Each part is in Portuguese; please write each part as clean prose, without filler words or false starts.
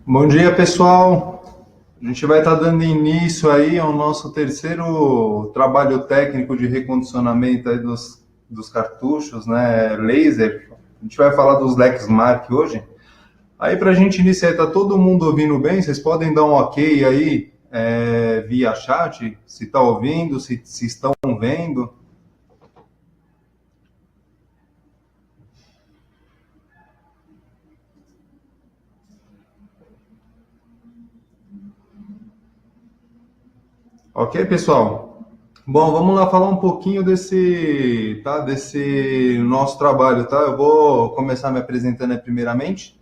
Bom dia, pessoal. A gente vai estar dando início aí ao nosso terceiro trabalho técnico de recondicionamento aí dos cartuchos, né, laser. A gente vai falar dos Lexmark hoje. Aí, para a gente iniciar, está todo mundo ouvindo bem? Vocês podem dar um ok aí via chat, se está ouvindo, se estão vendo. Ok, pessoal? Bom, vamos lá falar um pouquinho desse nosso trabalho, tá? Eu vou começar me apresentando aí primeiramente.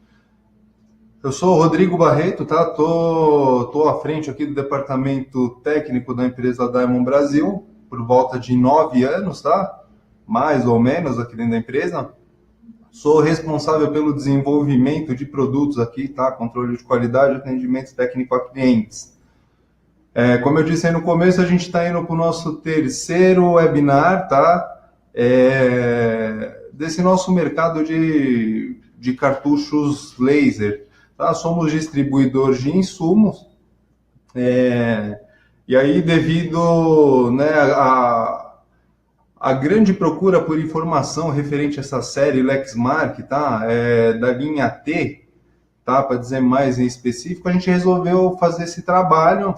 Eu sou o Rodrigo Barreto, tá? Tô à frente aqui do departamento técnico da empresa Diamond Brasil, por volta de 9 anos, tá? Mais ou menos aqui dentro da empresa. Sou responsável pelo desenvolvimento de produtos aqui, tá? Controle de qualidade e atendimento técnico a clientes. Como eu disse aí no começo, a gente está indo para o nosso terceiro webinar, tá? Desse nosso mercado de cartuchos laser. Tá? Somos distribuidores de insumos, e aí devido, né, a grande procura por informação referente a essa série Lexmark, tá? Da linha T, tá? Para dizer mais em específico, a gente resolveu fazer esse trabalho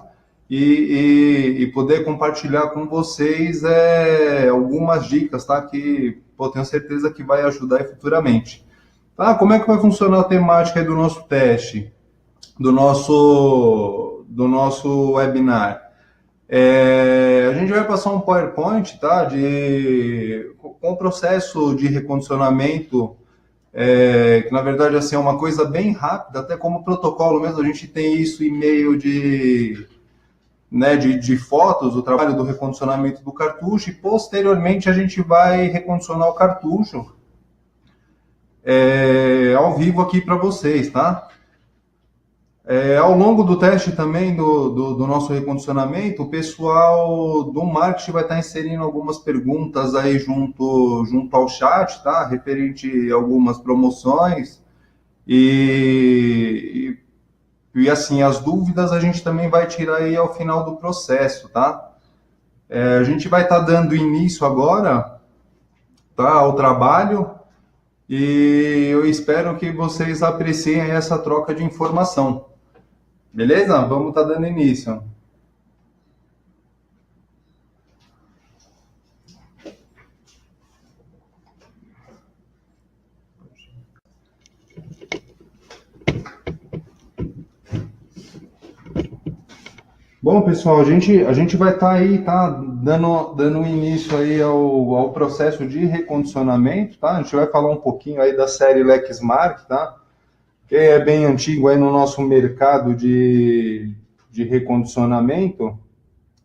e poder compartilhar com vocês algumas dicas, tá? Que pô, tenho certeza que vai ajudar futuramente. Tá? Como é que vai funcionar a temática do nosso teste, do nosso webinar? A gente vai passar um PowerPoint, tá? Com o processo de recondicionamento, que na verdade assim, é uma coisa bem rápida, até como protocolo mesmo, a gente tem isso em meio de fotos, o trabalho do recondicionamento do cartucho, e posteriormente a gente vai recondicionar o cartucho ao vivo aqui para vocês, tá? Ao longo do teste também do nosso recondicionamento, o pessoal do marketing vai estar inserindo algumas perguntas aí junto ao chat, tá? Referente a algumas promoções e assim, as dúvidas a gente também vai tirar aí ao final do processo, tá? A gente vai estar dando início agora, tá, ao trabalho e eu espero que vocês apreciem essa troca de informação. Beleza? Vamos estar dando início. Bom, pessoal, a gente vai estar aí, tá, dando início aí ao processo de recondicionamento, tá? A gente vai falar um pouquinho aí da série Lexmark, tá? Que é bem antigo aí no nosso mercado de recondicionamento,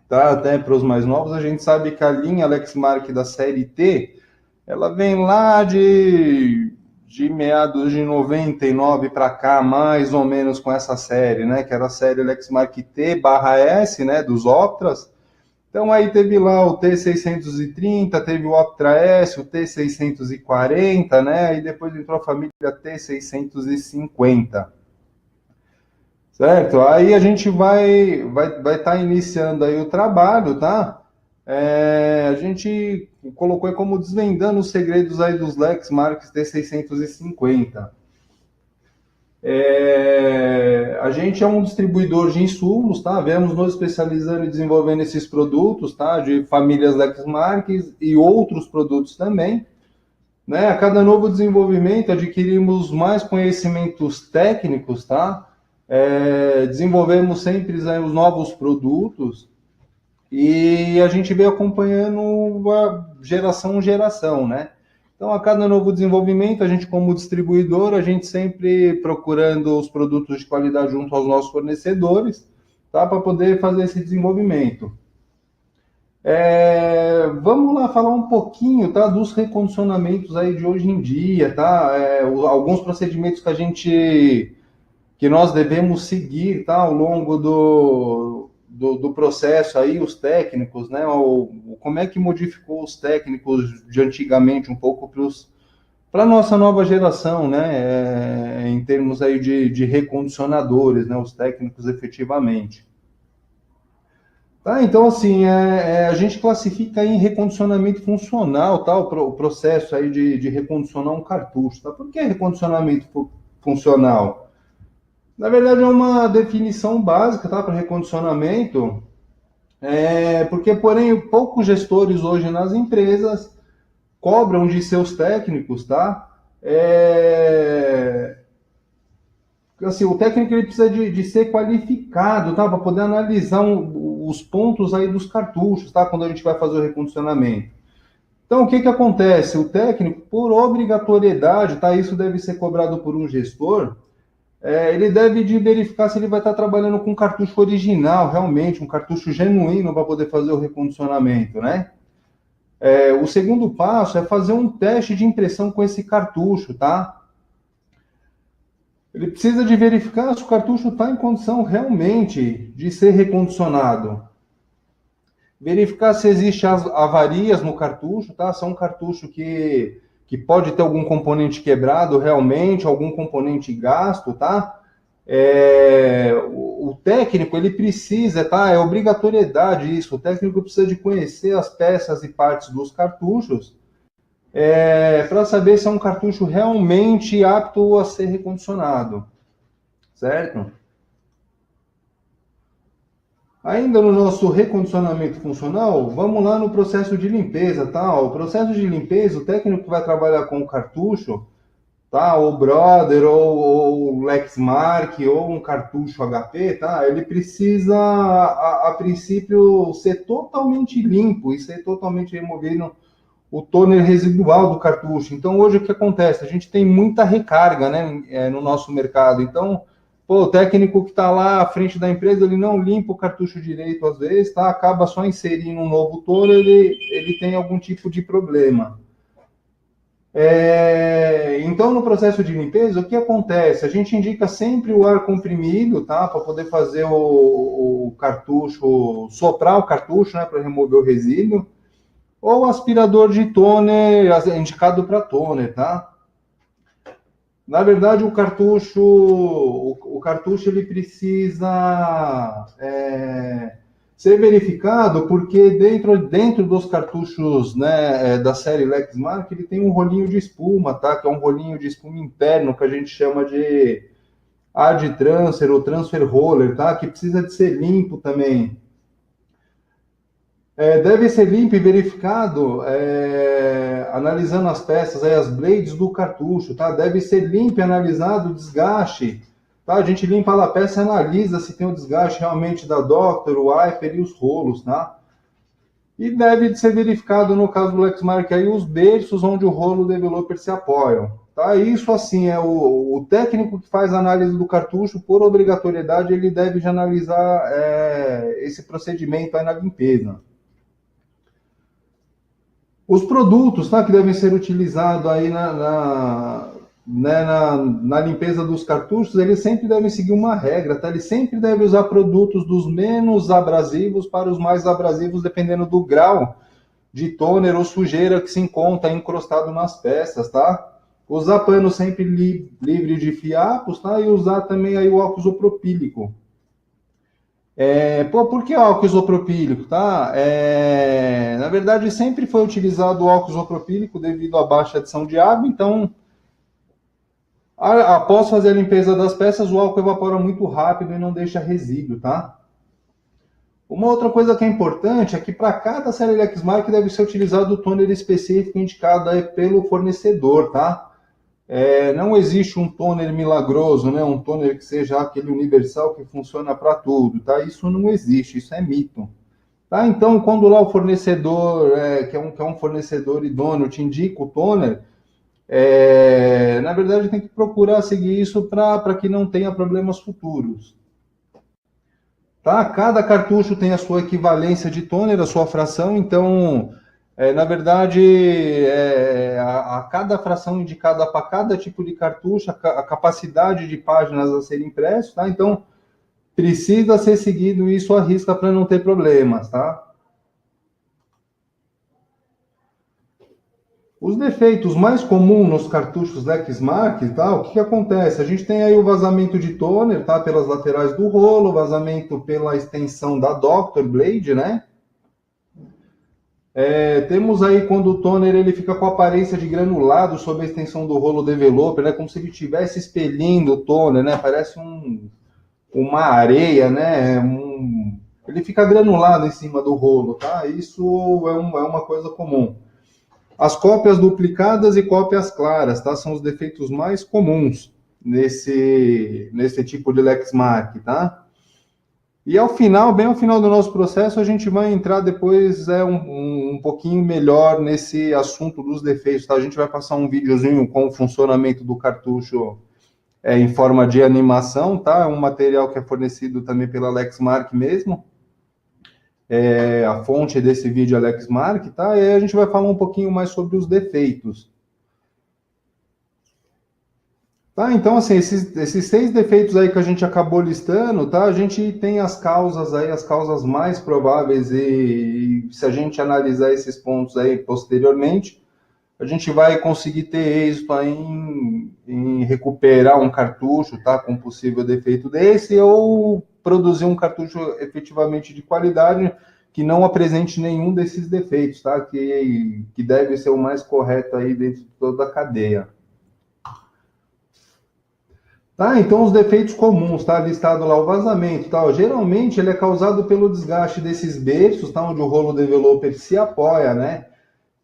tá? Até para os mais novos, a gente sabe que a linha Lexmark da série T, ela vem lá de meados de 99 para cá, mais ou menos com essa série, né? Que era a série Lexmark T/S, né? Dos Optras. Então aí teve lá o T630, teve o Optra S, o T640, né? E depois entrou a família T650. Certo? Aí a gente vai estar iniciando aí o trabalho, tá? A gente colocou aí como desvendando os segredos aí dos Lexmark T650. A gente é um distribuidor de insumos, tá? Vemos nos especializando e desenvolvendo esses produtos, tá? De famílias Lexmark e outros produtos também. Né? A cada novo desenvolvimento adquirimos mais conhecimentos técnicos, tá? Desenvolvemos sempre os novos produtos e a gente veio acompanhando a geração em geração, né? Então, a cada novo desenvolvimento, a gente como distribuidor, a gente sempre procurando os produtos de qualidade junto aos nossos fornecedores, tá? Para poder fazer esse desenvolvimento. Vamos lá falar um pouquinho, tá, dos recondicionamentos aí de hoje em dia, tá? Alguns procedimentos que nós devemos seguir, tá, ao longo do processo aí, os técnicos, né? Como é que modificou os técnicos de antigamente um pouco para a nossa nova geração, né, em termos aí de recondicionadores, né, os técnicos efetivamente. Tá, então, assim, a gente classifica em recondicionamento funcional, tá, o processo aí de recondicionar um cartucho. Tá? Por que recondicionamento funcional? Na verdade, é uma definição básica, tá, para recondicionamento, porque, porém, poucos gestores hoje nas empresas cobram de seus técnicos, tá? Assim, o técnico ele precisa de ser qualificado, tá? Para poder analisar os pontos aí dos cartuchos, tá? Quando a gente vai fazer o recondicionamento. Então, o que que acontece? O técnico, por obrigatoriedade, tá? Isso deve ser cobrado por um gestor. Ele deve de verificar se ele vai estar trabalhando com um cartucho original, realmente, um cartucho genuíno para poder fazer o recondicionamento, né? O segundo passo é fazer um teste de impressão com esse cartucho, tá? Ele precisa de verificar se o cartucho está em condição realmente de ser recondicionado. Verificar se existem avarias no cartucho, tá? Se é um cartucho que pode ter algum componente quebrado realmente, algum componente gasto, tá? O técnico, ele precisa, tá? É obrigatoriedade isso. O técnico precisa de conhecer as peças e partes dos cartuchos para saber se é um cartucho realmente apto a ser recondicionado, certo? Ainda no nosso recondicionamento funcional, vamos lá no processo de limpeza, tá? O processo de limpeza, o técnico que vai trabalhar com o cartucho, tá? Ou Brother, ou Lexmark, ou um cartucho HP, tá? Ele precisa, a princípio, ser totalmente limpo e ser totalmente removido o toner residual do cartucho. Então, hoje o que acontece? A gente tem muita recarga, né, no nosso mercado. Então, pô, o técnico que está lá à frente da empresa, ele não limpa o cartucho direito às vezes, tá? Acaba só inserindo um novo toner, ele tem algum tipo de problema. Então, no processo de limpeza, o que acontece? A gente indica sempre o ar comprimido, tá? Para poder fazer o cartucho, soprar o cartucho, né? Para remover o resíduo. Ou aspirador de toner, indicado para toner, tá? Na verdade, o cartucho ele precisa ser verificado porque dentro dos cartuchos, né, da série Lexmark, ele tem um rolinho de espuma, tá? Que é um rolinho de espuma interno que a gente chama de ad transfer ou transfer roller, tá? Que precisa de ser limpo também. Deve ser limpo e verificado, analisando as peças, aí, as blades do cartucho, tá? Deve ser limpo e analisado o desgaste, tá? A gente limpa lá a peça e analisa se tem o desgaste realmente da Doctor, o wiper e os rolos, tá? E deve ser verificado, no caso do Lexmark, aí, os berços onde o rolo developer se apoia. Tá? Isso, assim, é o técnico que faz a análise do cartucho, por obrigatoriedade, ele deve já analisar esse procedimento aí na limpeza. Os produtos, tá, que devem ser utilizados aí na limpeza dos cartuchos, eles sempre devem seguir uma regra, tá? Eles sempre devem usar produtos dos menos abrasivos para os mais abrasivos, dependendo do grau de toner ou sujeira que se encontra encrostado nas peças, tá? Usar pano sempre livre de fiapos, tá? E usar também aí o óxido isopropílico. Por que álcool isopropílico, tá? Na verdade, sempre foi utilizado o álcool isopropílico devido à baixa adição de água, então, após fazer a limpeza das peças, o álcool evapora muito rápido e não deixa resíduo, tá? Uma outra coisa que é importante é que para cada série Lexmark deve ser utilizado o toner específico indicado aí pelo fornecedor, tá? Não existe um toner milagroso, né? Um toner que seja aquele universal que funciona para tudo, tá? Isso não existe, isso é mito. Tá? Então, quando lá o fornecedor, que é um fornecedor idôneo, te indica o toner, na verdade tem que procurar seguir isso para que não tenha problemas futuros. Tá? Cada cartucho tem a sua equivalência de toner, a sua fração, então, na verdade, a cada fração indicada para cada tipo de cartucho, a capacidade de páginas a ser impresso, tá? Então, precisa ser seguido isso à risca para não ter problemas, tá? Os defeitos mais comuns nos cartuchos Lexmark, tá? O que acontece? A gente tem aí o vazamento de toner, tá? Pelas laterais do rolo, vazamento pela extensão da Doctor Blade, né? Temos aí quando o toner ele fica com a aparência de granulado sob a extensão do rolo developer, né? Como se ele estivesse expelindo o toner, né? Parece uma areia, né? Ele fica granulado em cima do rolo, tá? Isso é uma coisa comum. As cópias duplicadas e cópias claras, tá? São os defeitos mais comuns nesse tipo de Lexmark, tá? E ao final, bem ao final do nosso processo, a gente vai entrar depois um pouquinho melhor nesse assunto dos defeitos, tá? A gente vai passar um videozinho com o funcionamento do cartucho em forma de animação, tá? É um material que é fornecido também pela Lexmark mesmo. A fonte desse vídeo é Lexmark, tá? E aí a gente vai falar um pouquinho mais sobre os defeitos. Tá, então, assim, esses 6 defeitos aí que a gente acabou listando, tá? A gente tem as causas aí, as causas mais prováveis e se a gente analisar esses pontos aí posteriormente, a gente vai conseguir ter êxito aí em recuperar um cartucho, tá? Com possível defeito desse ou produzir um cartucho efetivamente de qualidade que não apresente nenhum desses defeitos, tá? Que deve ser o mais correto aí dentro de toda a cadeia. Tá, então os defeitos comuns, tá listado lá o vazamento, tá? Geralmente ele é causado pelo desgaste desses berços, tá? Onde o rolo developer se apoia, né?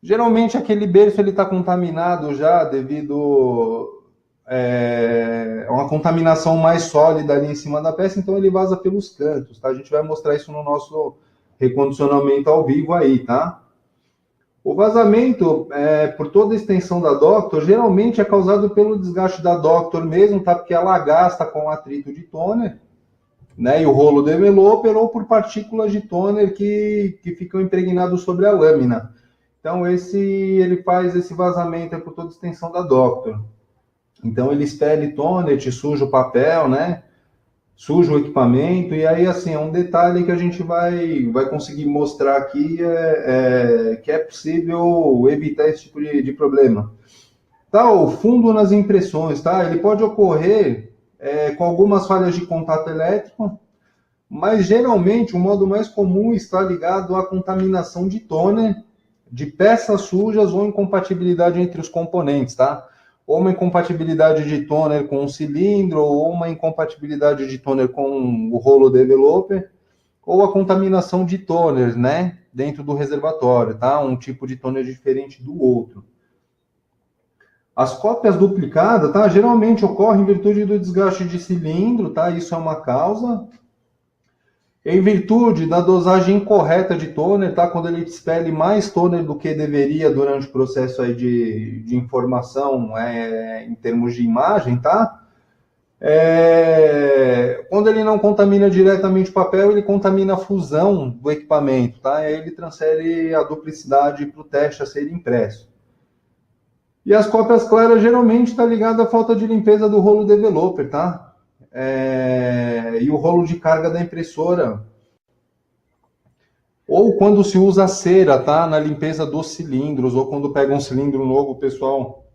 Geralmente aquele berço ele está contaminado já devido a uma contaminação mais sólida ali em cima da peça, então ele vaza pelos cantos, tá? A gente vai mostrar isso no nosso recondicionamento ao vivo aí, tá? O vazamento, por toda a extensão da Doctor, geralmente é causado pelo desgaste da Doctor mesmo, tá? Porque ela gasta com atrito de toner, né? E o rolo developer, ou por partículas de toner que ficam impregnados sobre a lâmina. Então, ele faz esse vazamento por toda a extensão da Doctor. Então, ele expele toner, suja o papel, né? Suja o equipamento, e aí, assim, é um detalhe que a gente vai conseguir mostrar aqui, que é possível evitar esse tipo de problema. Tá, o fundo nas impressões, tá? Ele pode ocorrer com algumas falhas de contato elétrico, mas geralmente o modo mais comum está ligado à contaminação de toner, de peças sujas ou incompatibilidade entre os componentes, tá? Ou uma incompatibilidade de toner com o cilindro, ou uma incompatibilidade de toner com o rolo developer, ou a contaminação de toner, né? Dentro do reservatório, tá? Um tipo de toner diferente do outro. As cópias duplicadas, tá? Geralmente ocorre em virtude do desgaste de cilindro, tá? Isso é uma causa. Em virtude da dosagem incorreta de toner, tá? Quando ele expele mais toner do que deveria durante o processo aí de informação em termos de imagem, tá? Quando ele não contamina diretamente o papel, ele contamina a fusão do equipamento, tá? Aí ele transfere a duplicidade para o teste a ser impresso. E as cópias claras geralmente está ligada à falta de limpeza do rolo developer, tá? E o rolo de carga da impressora. Ou quando se usa cera, tá? Na limpeza dos cilindros, ou quando pega um cilindro novo, pessoal.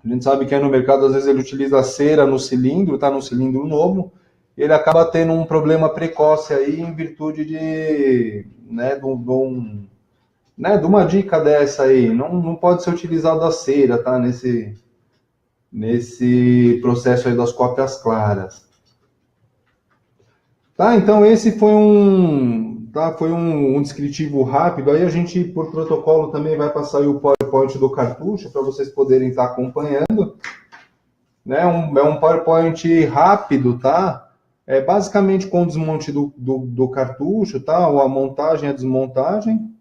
A gente sabe que aí no mercado, às vezes, ele utiliza cera no cilindro, tá? No cilindro novo. Ele acaba tendo um problema precoce aí em virtude de uma dica dessa aí. Não pode ser utilizado a cera, tá? Nesse processo aí das cópias claras. Tá, então esse foi um descritivo rápido. Aí a gente, por protocolo, também vai passar aí o PowerPoint do cartucho para vocês poderem estar acompanhando. Né? É um PowerPoint rápido, tá? É basicamente com o desmonte do cartucho, tá? A montagem e a desmontagem.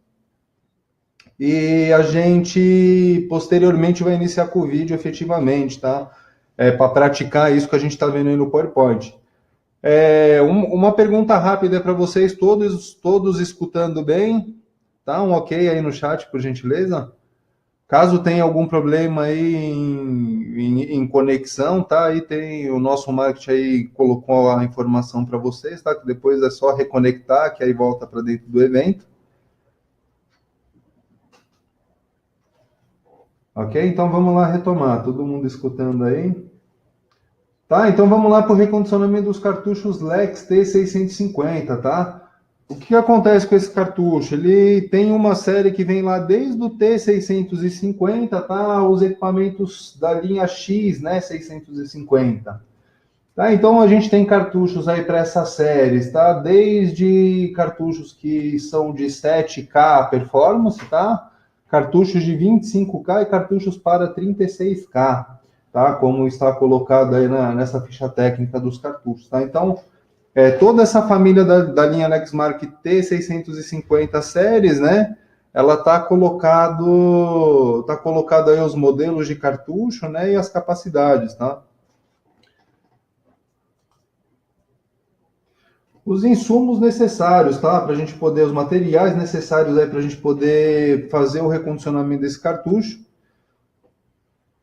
E a gente, posteriormente, vai iniciar com o vídeo efetivamente, tá? Para praticar isso que a gente está vendo aí no PowerPoint. Uma pergunta rápida para vocês, todos escutando bem, tá? Um ok aí no chat, por gentileza. Caso tenha algum problema aí em conexão, tá? Aí tem o nosso marketing aí colocou a informação para vocês, tá? Que depois é só reconectar, que aí volta para dentro do evento. Ok? Então vamos lá retomar. Todo mundo escutando aí? Tá, então vamos lá para o recondicionamento dos cartuchos Lex T650, tá? O que acontece com esse cartucho? Ele tem uma série que vem lá desde o T650, tá? Os equipamentos da linha X, né, 650. Tá, então a gente tem cartuchos aí para essas séries, tá? Desde cartuchos que são de 7K performance, tá? Cartuchos de 25K e cartuchos para 36K, tá? Como está colocado aí nessa ficha técnica dos cartuchos, tá? Então, toda essa família da linha Lexmark T650 séries, né? Ela tá colocado aí os modelos de cartucho, né? E as capacidades, tá? Os insumos necessários, tá? Para a gente poder, os materiais necessários aí para a gente poder fazer o recondicionamento desse cartucho.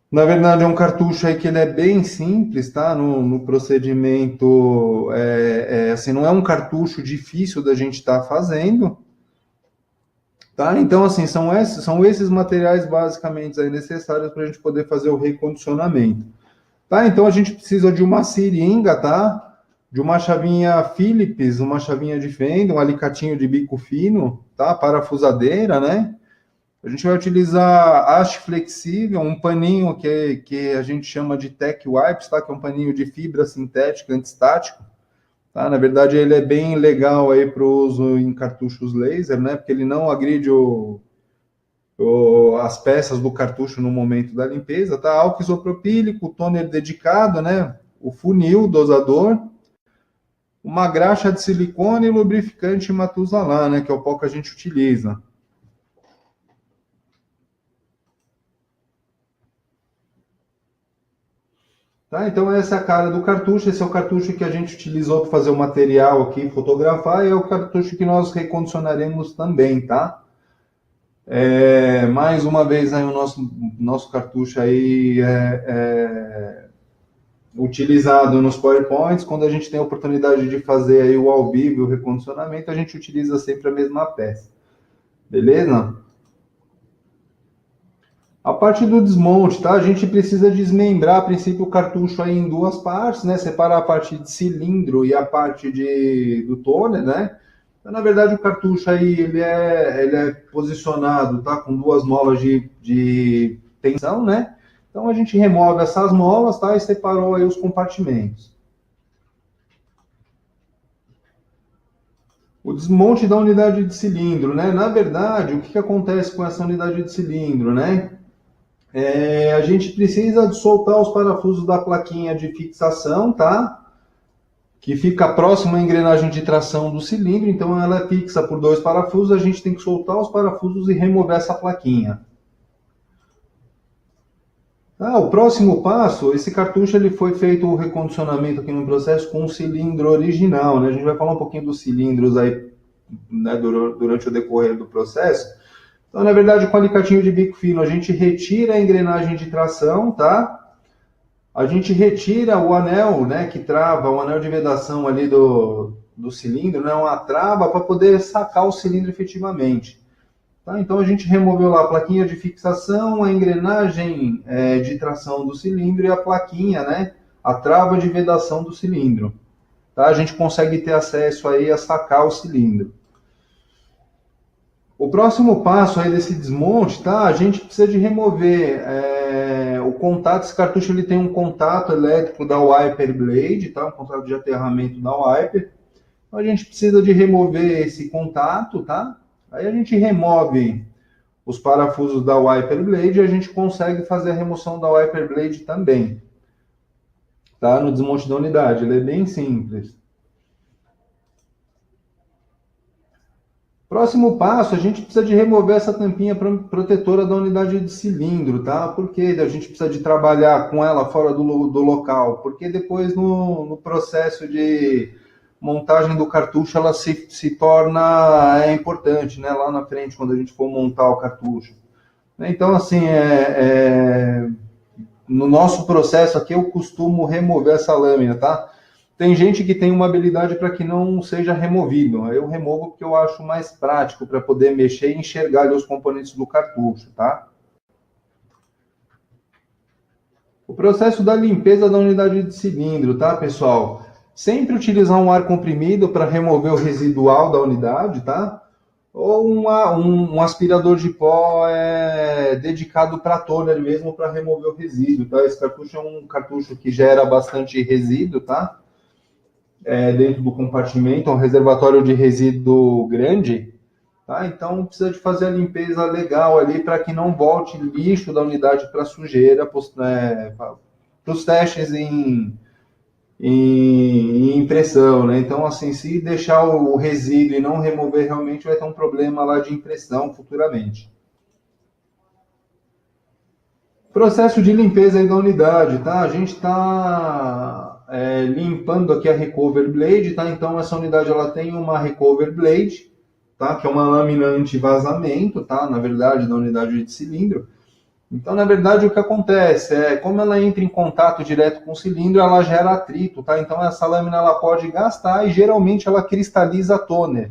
Na verdade, é um cartucho aí que ele é bem simples, tá? No procedimento, assim, não é um cartucho difícil da gente estar fazendo, tá? Então, assim, são esses materiais basicamente aí necessários para a gente poder fazer o recondicionamento. Tá? Então, a gente precisa de uma seringa, tá? De uma chavinha Phillips, uma chavinha de fenda, um alicatinho de bico fino, tá? Parafusadeira, né? A gente vai utilizar haste flexível, um paninho que a gente chama de Tech Wipes, tá? Que é um paninho de fibra sintética antistático, tá? Na verdade, ele é bem legal aí para o uso em cartuchos laser, né? Porque ele não agride as peças do cartucho no momento da limpeza, tá? Álcool isopropílico, toner dedicado, né? O funil dosador, uma graxa de silicone e lubrificante Matusalá, né? Que é o pó que a gente utiliza. Tá? Então essa é a cara do cartucho, esse é o cartucho que a gente utilizou para fazer o material aqui, fotografar, e é o cartucho que nós recondicionaremos também, tá? Mais uma vez aí o nosso cartucho aí utilizado nos PowerPoints. Quando a gente tem a oportunidade de fazer aí o ao vivo, o recondicionamento, a gente utiliza sempre a mesma peça. Beleza? A parte do desmonte, tá? A gente precisa desmembrar, a princípio, o cartucho aí em duas partes, né? Separar a parte de cilindro e a parte do toner, né? Então, na verdade, o cartucho aí, ele é posicionado, tá? Com duas molas de tensão, né? Então, a gente remove essas molas, tá? E separou aí os compartimentos. O desmonte da unidade de cilindro, né? Na verdade, o que acontece com essa unidade de cilindro, né? A gente precisa soltar os parafusos da plaquinha de fixação, tá? Que fica próximo à engrenagem de tração do cilindro, então ela é fixa por dois parafusos, a gente tem que soltar os parafusos e remover essa plaquinha. O próximo passo, esse cartucho ele foi feito o recondicionamento aqui no processo com o cilindro original, né? A gente vai falar um pouquinho dos cilindros aí, né, durante o decorrer do processo. Então, na verdade, com o alicatinho de bico fino, a gente retira a engrenagem de tração, tá? A gente retira o anel, né, que trava, o anel de vedação ali do cilindro, né, uma trava para poder sacar o cilindro efetivamente. Tá? Então a gente removeu lá a plaquinha de fixação, a engrenagem de tração do cilindro e a plaquinha, né, a trava de vedação do cilindro. Tá? A gente consegue ter acesso aí a sacar o cilindro. O próximo passo aí desse desmonte, tá? A gente precisa de remover o contato. Esse cartucho ele tem um contato elétrico da Wiper Blade, tá? Um contato de aterramento da Wiper. Então a gente precisa de remover esse contato, tá? Aí a gente remove os parafusos da Wiper Blade e a gente consegue fazer a remoção da Wiper Blade também, tá? No desmonte da unidade. Ele é bem simples. Próximo passo, a gente precisa de remover essa tampinha protetora da unidade de cilindro, tá? Porque a gente precisa de trabalhar com ela fora do local, porque depois no processo de montagem do cartucho ela se torna importante, né? Lá na frente, quando a gente for montar o cartucho. Então, assim, no nosso processo aqui eu costumo remover essa lâmina, tá? Tem gente que tem uma habilidade para que não seja removido. Eu removo porque eu acho mais prático para poder mexer e enxergar ali os componentes do cartucho, tá? O processo da limpeza da unidade de cilindro, tá, pessoal? Sempre utilizar um ar comprimido para remover o residual da unidade, tá? Ou um aspirador de pó dedicado para toner mesmo, para remover o resíduo, tá? Esse cartucho é um cartucho que gera bastante resíduo, tá? Dentro do compartimento, é um reservatório de resíduo grande, tá? Então precisa de fazer a limpeza legal ali para que não volte lixo da unidade para sujeira, para os testes em impressão, né? Então, assim, se deixar o resíduo e não remover, realmente vai ter um problema lá de impressão futuramente. Processo de limpeza aí da unidade, tá? A gente está limpando aqui a Recover Blade, tá? Então, essa unidade ela tem uma Recover Blade, tá? Que é uma lâmina anti-vazamento, tá? Na verdade, da unidade de cilindro. Então, na verdade, o que acontece é, como ela entra em contato direto com o cilindro, ela gera atrito, tá? Então, essa lâmina ela pode gastar e geralmente ela cristaliza toner,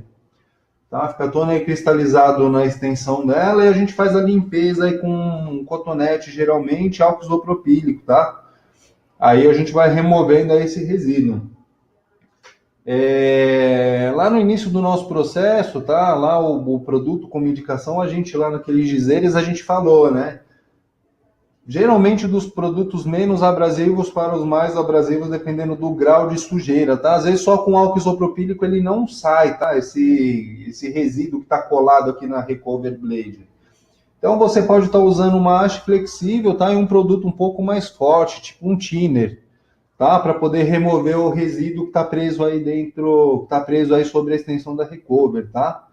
tá? Fica toner cristalizado na extensão dela e a gente faz a limpeza aí com um cotonete, geralmente álcool isopropílico, tá? Aí a gente vai removendo aí esse resíduo. Lá no início do nosso processo, tá? Lá o produto como indicação, a gente lá naqueles dizeres, a gente falou, né? Geralmente dos produtos menos abrasivos para os mais abrasivos, dependendo do grau de sujeira, tá? Às vezes só com álcool isopropílico ele não sai, tá? Esse resíduo que está colado aqui na Recover Blade. Então você pode estar usando uma haste flexível, tá? E um produto um pouco mais forte, tipo um thinner, tá? Para poder remover o resíduo que está preso aí dentro, está preso aí sobre a extensão da Recover, tá?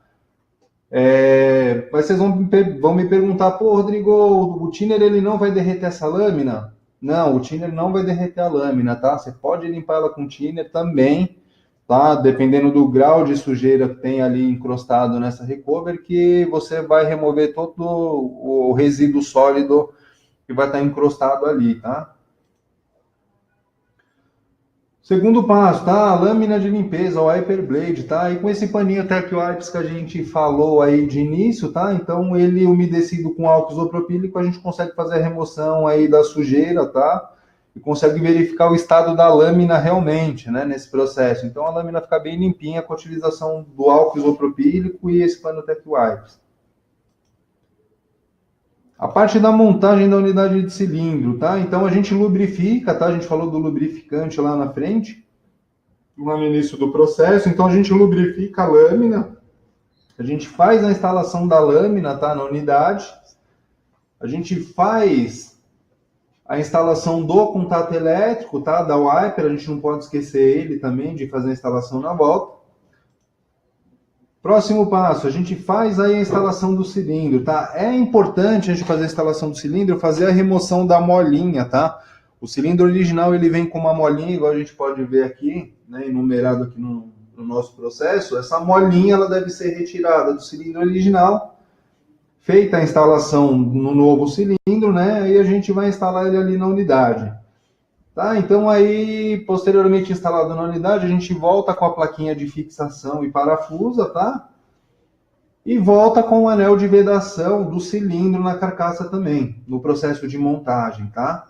Mas vocês vão me perguntar, pô, Rodrigo, o thinner ele não vai derreter essa lâmina? Não, o thinner não vai derreter a lâmina, tá? Você pode limpar ela com thinner também, tá? Dependendo do grau de sujeira que tem ali encrostado nessa recover, que você vai remover todo o resíduo sólido que vai estar encrostado ali, tá? Segundo passo, tá? A lâmina de limpeza, o Wiper Blade, tá? E com esse paninho Tech Wipes que a gente falou aí de início, tá? Então, ele umedecido com álcool isopropílico, a gente consegue fazer a remoção aí da sujeira, tá? E consegue verificar o estado da lâmina realmente, né? Nesse processo. Então, a lâmina fica bem limpinha com a utilização do álcool isopropílico e esse pano Tech Wipes. A parte da montagem da unidade de cilindro, tá? Então a gente lubrifica, tá? A gente falou do lubrificante lá na frente, lá no início do processo. Então a gente lubrifica a lâmina, a gente faz a instalação da lâmina, tá? Na unidade, a gente faz a instalação do contato elétrico, tá? Da wiper, a gente não pode esquecer ele também de fazer a instalação na volta. Próximo passo, a gente faz aí a instalação do cilindro, tá? É importante a gente fazer a instalação do cilindro, fazer a remoção da molinha, tá? O cilindro original, ele vem com uma molinha, igual a gente pode ver aqui, né, enumerado aqui no nosso processo. Essa molinha, ela deve ser retirada do cilindro original, feita a instalação no novo cilindro, né? E a gente vai instalar ele ali na unidade. Tá, então aí, posteriormente instalado na unidade, a gente volta com a plaquinha de fixação e parafusa, tá? E volta com o anel de vedação do cilindro na carcaça também, no processo de montagem, tá?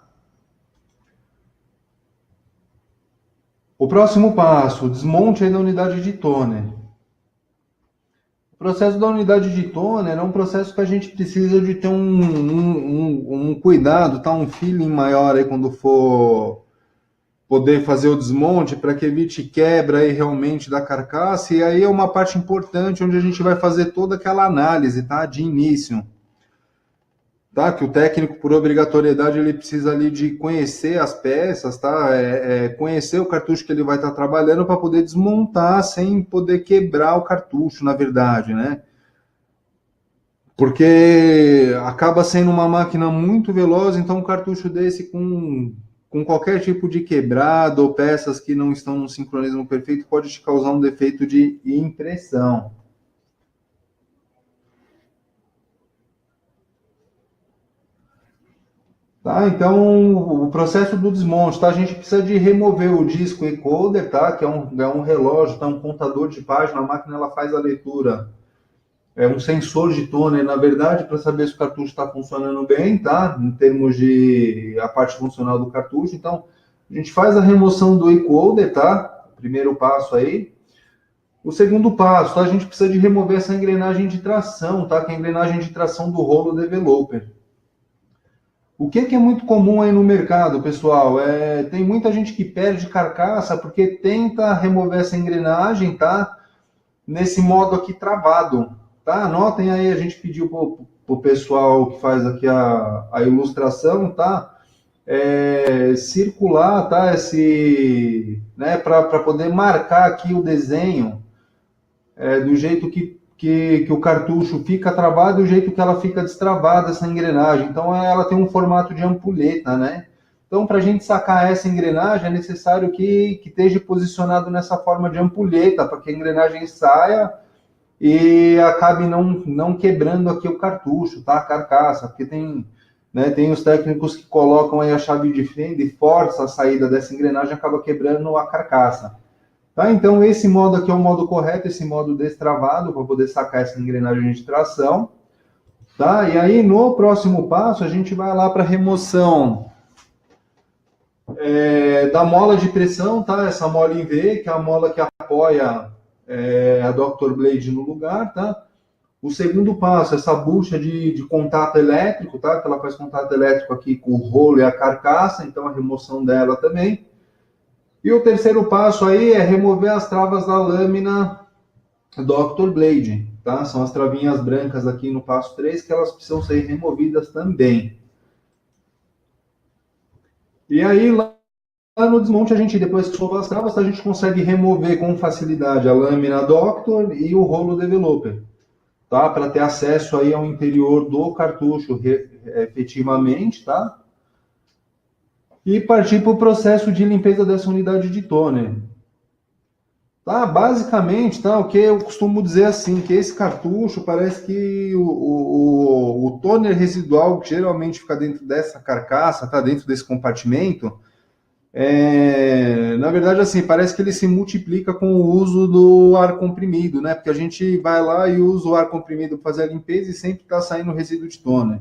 O próximo passo, o desmonte aí da unidade de toner. O processo da unidade de toner é um processo que a gente precisa de ter um cuidado, tá? Um feeling maior aí quando for poder fazer o desmonte para que evite quebra aí realmente da carcaça. E aí é uma parte importante onde a gente vai fazer toda aquela análise, tá? De início. Tá? Que o técnico, por obrigatoriedade, ele precisa ali de conhecer as peças, tá? Conhecer o cartucho que ele vai estar trabalhando para poder desmontar sem poder quebrar o cartucho, na verdade, né? Porque acaba sendo uma máquina muito veloz, então um cartucho desse com qualquer tipo de quebrado ou peças que não estão no sincronismo perfeito pode te causar um defeito de impressão. Tá? Então, o processo do desmonte, tá? A gente precisa de remover o disco encoder, tá? Que é um relógio, tá? Um contador de página. A máquina ela faz a leitura um sensor de toner, na verdade, para saber se o cartucho está funcionando bem, tá? Em termos de a parte funcional do cartucho. Então, a gente faz a remoção do equoder, tá? Primeiro passo aí. O segundo passo, tá? A gente precisa de remover essa engrenagem de tração, tá? Que é a engrenagem de tração do rolo developer. O que é muito comum aí no mercado, pessoal? Tem muita gente que perde carcaça porque tenta remover essa engrenagem, tá? Nesse modo aqui travado, tá? Anotem aí, a gente pediu para o pessoal que faz aqui a ilustração, tá? Circular, tá? Né? Para poder marcar aqui o desenho do jeito que o cartucho fica travado e o jeito que ela fica destravada, essa engrenagem. Então, ela tem um formato de ampulheta, né? Então, para a gente sacar essa engrenagem, é necessário que esteja posicionado nessa forma de ampulheta, para que a engrenagem saia e acabe não quebrando aqui o cartucho, tá? A carcaça, porque tem os técnicos que colocam aí a chave de fenda e força a saída dessa engrenagem, acaba quebrando a carcaça. Tá? Então, esse modo aqui é o modo correto, esse modo destravado, para poder sacar essa engrenagem de tração. Tá? E aí, no próximo passo, a gente vai lá para a remoção da mola de pressão, tá? Essa mola em V, que é a mola que apoia a Dr. Blade no lugar. Tá? O segundo passo, essa bucha de contato elétrico, tá? Que ela faz contato elétrico aqui com o rolo e a carcaça, então a remoção dela também. E o terceiro passo aí é remover as travas da lâmina Dr. Blade, tá? São as travinhas brancas aqui no passo 3 que elas precisam ser removidas também. E aí, lá no desmonte, a gente, depois que soltou as travas, a gente consegue remover com facilidade a lâmina Doctor e o rolo developer, tá? Para ter acesso aí ao interior do cartucho efetivamente, tá? E partir para o processo de limpeza dessa unidade de toner. Tá, basicamente, tá, o que eu costumo dizer assim, que esse cartucho parece que o toner residual que geralmente fica dentro dessa carcaça, tá, dentro desse compartimento, na verdade, assim, parece que ele se multiplica com o uso do ar comprimido, né? Porque a gente vai lá e usa o ar comprimido para fazer a limpeza e sempre está saindo resíduo de toner.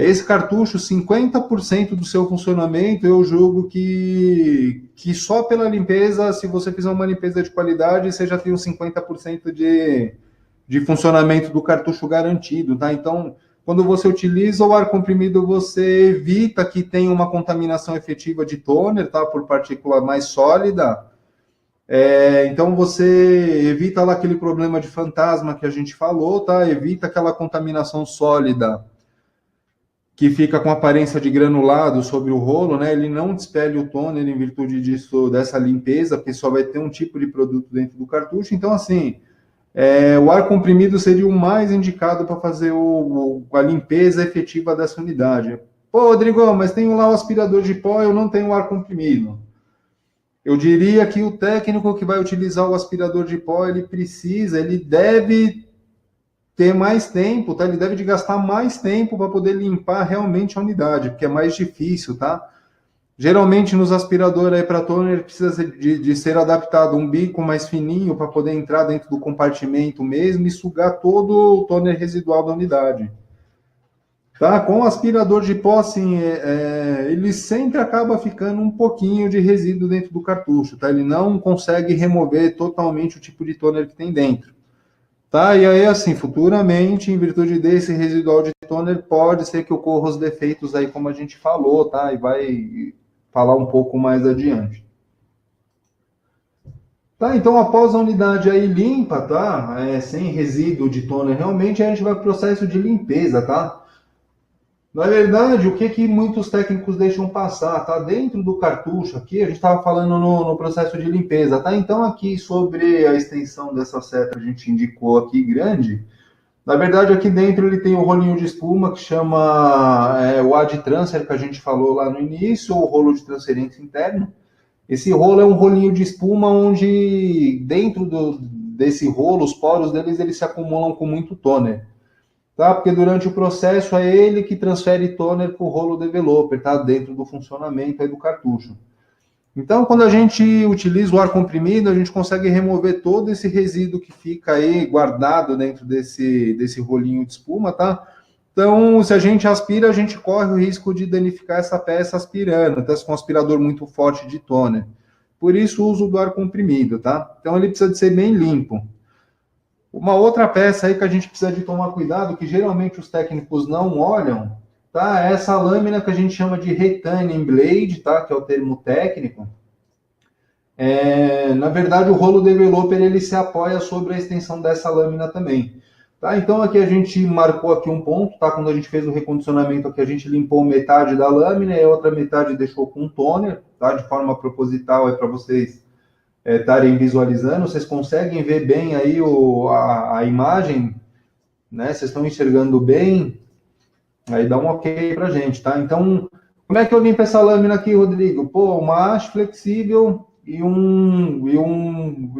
Esse cartucho, 50% do seu funcionamento, eu julgo que só pela limpeza, se você fizer uma limpeza de qualidade, você já tem uns 50% de funcionamento do cartucho garantido, tá? Então, quando você utiliza o ar comprimido, você evita que tenha uma contaminação efetiva de toner, tá? Por partícula mais sólida. Então você evita lá aquele problema de fantasma que a gente falou, tá? Evita aquela contaminação sólida que fica com aparência de granulado sobre o rolo, né? Ele não expele o toner em virtude dessa limpeza, porque só vai ter um tipo de produto dentro do cartucho. Então, assim, o ar comprimido seria o mais indicado para fazer a limpeza efetiva dessa unidade. Pô, Rodrigo, mas tem lá o aspirador de pó, eu não tenho ar comprimido. Eu diria que o técnico que vai utilizar o aspirador de pó, ele deve ter mais tempo, tá? Ele deve de gastar mais tempo para poder limpar realmente a unidade, porque é mais difícil, tá? Geralmente nos aspiradores para toner precisa de ser adaptado um bico mais fininho para poder entrar dentro do compartimento mesmo e sugar todo o toner residual da unidade. Tá? Com o aspirador de pó, assim, ele sempre acaba ficando um pouquinho de resíduo dentro do cartucho, tá? Ele não consegue remover totalmente o tipo de toner que tem dentro. Tá? E aí, assim, futuramente, em virtude desse residual de toner, pode ser que ocorra os defeitos aí, como a gente falou, tá? E vai falar um pouco mais adiante. Tá, então após a unidade aí limpa, tá? Sem resíduo de toner, realmente a gente vai para o processo de limpeza, tá? Na verdade, o que muitos técnicos deixam passar, tá? Dentro do cartucho aqui, a gente estava falando no processo de limpeza, tá? Então aqui sobre a extensão dessa seta, a gente indicou aqui grande. Na verdade, aqui dentro ele tem o rolinho de espuma que chama o ad transfer, que a gente falou lá no início, ou o rolo de transferência interno. Esse rolo é um rolinho de espuma onde dentro desse rolo, os poros eles se acumulam com muito toner. Tá? Porque durante o processo é ele que transfere toner para o rolo developer, tá? Dentro do funcionamento aí do cartucho. Então, quando a gente utiliza o ar comprimido, a gente consegue remover todo esse resíduo que fica aí guardado dentro desse rolinho de espuma, tá? Então, se a gente aspira, a gente corre o risco de danificar essa peça aspirando, tá? Com um aspirador muito forte de toner. Por isso, o uso do ar comprimido, tá? Então, ele precisa de ser bem limpo. Uma outra peça aí que a gente precisa de tomar cuidado, que geralmente os técnicos não olham, tá? É essa lâmina que a gente chama de retaining blade, tá? Que é o termo técnico. Na verdade, o rolo developer ele se apoia sobre a extensão dessa lâmina também. Tá? Então aqui a gente marcou aqui um ponto, tá? Quando a gente fez o recondicionamento aqui, a gente limpou metade da lâmina e a outra metade deixou com toner, tá? De forma proposital aí para vocês estarem visualizando. Vocês conseguem ver bem aí a imagem, né? Vocês estão enxergando bem? Aí dá um ok pra gente, tá? Então, como é que eu limpo essa lâmina aqui, Rodrigo? Pô, uma haste flexível e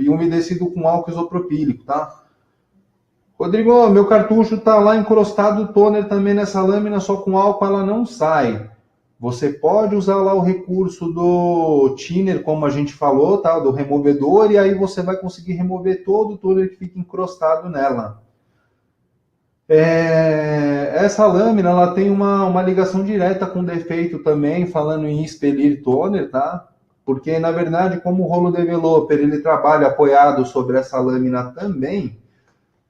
umedecido com álcool isopropílico, tá? Rodrigo, meu cartucho tá lá encrostado, o toner também nessa lâmina, só com álcool ela não sai. Você pode usar lá o recurso do thinner, como a gente falou, tá? Do removedor, e aí você vai conseguir remover todo o toner que fica encrostado nela. Essa lâmina ela tem uma ligação direta com defeito também, falando em expelir toner, tá? Porque, na verdade, como o rolo developer ele trabalha apoiado sobre essa lâmina também,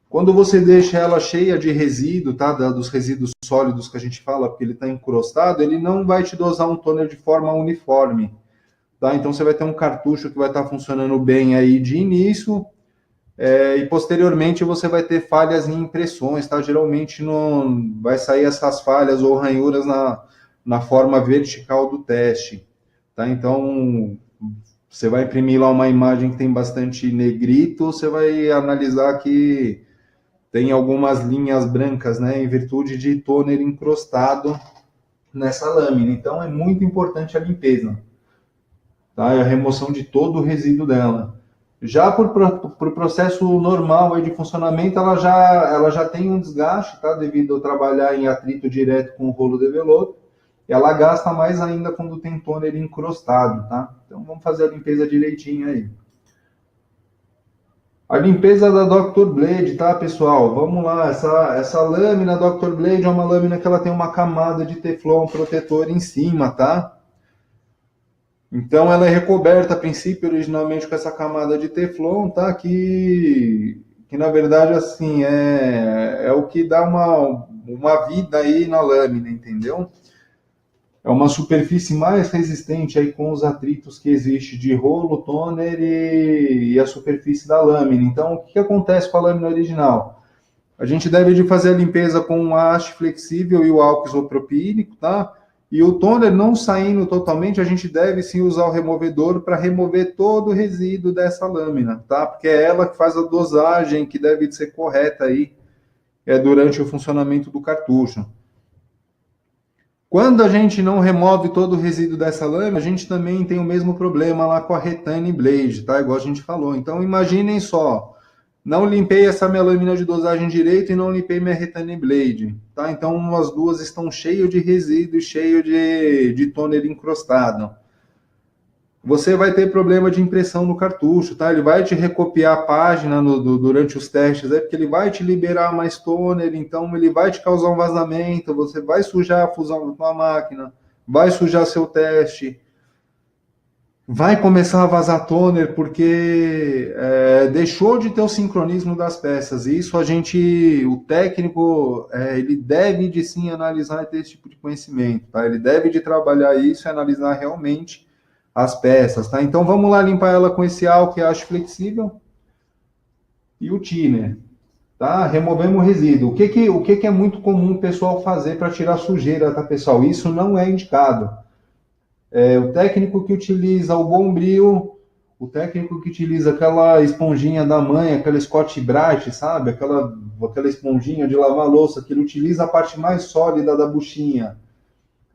quando você deixa ela cheia de resíduo, tá? Dos resíduos sólidos que a gente fala, porque ele está encrostado, ele não vai te dosar um toner de forma uniforme, tá? Então você vai ter um cartucho que vai estar funcionando bem aí de início, e posteriormente você vai ter falhas em impressões, tá? Geralmente não vai sair essas falhas ou ranhuras na forma vertical do teste, tá? Então você vai imprimir lá uma imagem que tem bastante negrito, você vai analisar que tem algumas linhas brancas, né? Em virtude de toner encrostado nessa lâmina. Então é muito importante a limpeza, tá? A remoção de todo o resíduo dela. Já por processo normal aí de funcionamento, ela já tem um desgaste, tá? Devido a trabalhar em atrito direto com o rolo developer. Ela gasta mais ainda quando tem toner encrostado, tá? Então vamos fazer a limpeza direitinho aí. A limpeza da Dr. Blade, tá, pessoal? Vamos lá. Essa lâmina Dr. Blade é uma lâmina que ela tem uma camada de teflon protetor em cima, tá? Então ela é recoberta a princípio originalmente com essa camada de teflon, tá? Que na verdade assim é o que dá uma vida aí na lâmina, entendeu? É uma superfície mais resistente aí com os atritos que existe de rolo, toner e a superfície da lâmina. Então o que acontece com a lâmina original? A gente deve de fazer a limpeza com a haste flexível e o álcool isopropílico, tá? E o toner não saindo totalmente, a gente deve sim usar o removedor para remover todo o resíduo dessa lâmina, tá? Porque é ela que faz a dosagem que deve de ser correta aí durante o funcionamento do cartucho. Quando a gente não remove todo o resíduo dessa lâmina, a gente também tem o mesmo problema lá com a retaining blade, tá? Igual a gente falou. Então imaginem só, não limpei essa minha lâmina de dosagem direito e não limpei minha retaining blade, tá? Então as duas estão cheias de resíduo e cheio de toner encrostado. Você vai ter problema de impressão no cartucho, tá? Ele vai te recopiar a página durante os testes, porque ele vai te liberar mais toner, então ele vai te causar um vazamento, você vai sujar a fusão da tua máquina, vai sujar seu teste, vai começar a vazar toner porque deixou de ter o sincronismo das peças. E isso o técnico, ele deve de sim analisar e ter esse tipo de conhecimento, tá? Ele deve de trabalhar isso e analisar realmente as peças, tá? Então vamos lá limpar ela com esse álcool que acho flexível e o thinner, tá? Removemos o resíduo. O que é muito comum o pessoal fazer para tirar sujeira, tá, pessoal? Isso não é indicado. O técnico que utiliza o Bombril, o técnico que utiliza aquela esponjinha da mãe, aquela Scotch-Brite, sabe? Aquela esponjinha de lavar louça, que ele utiliza a parte mais sólida da buchinha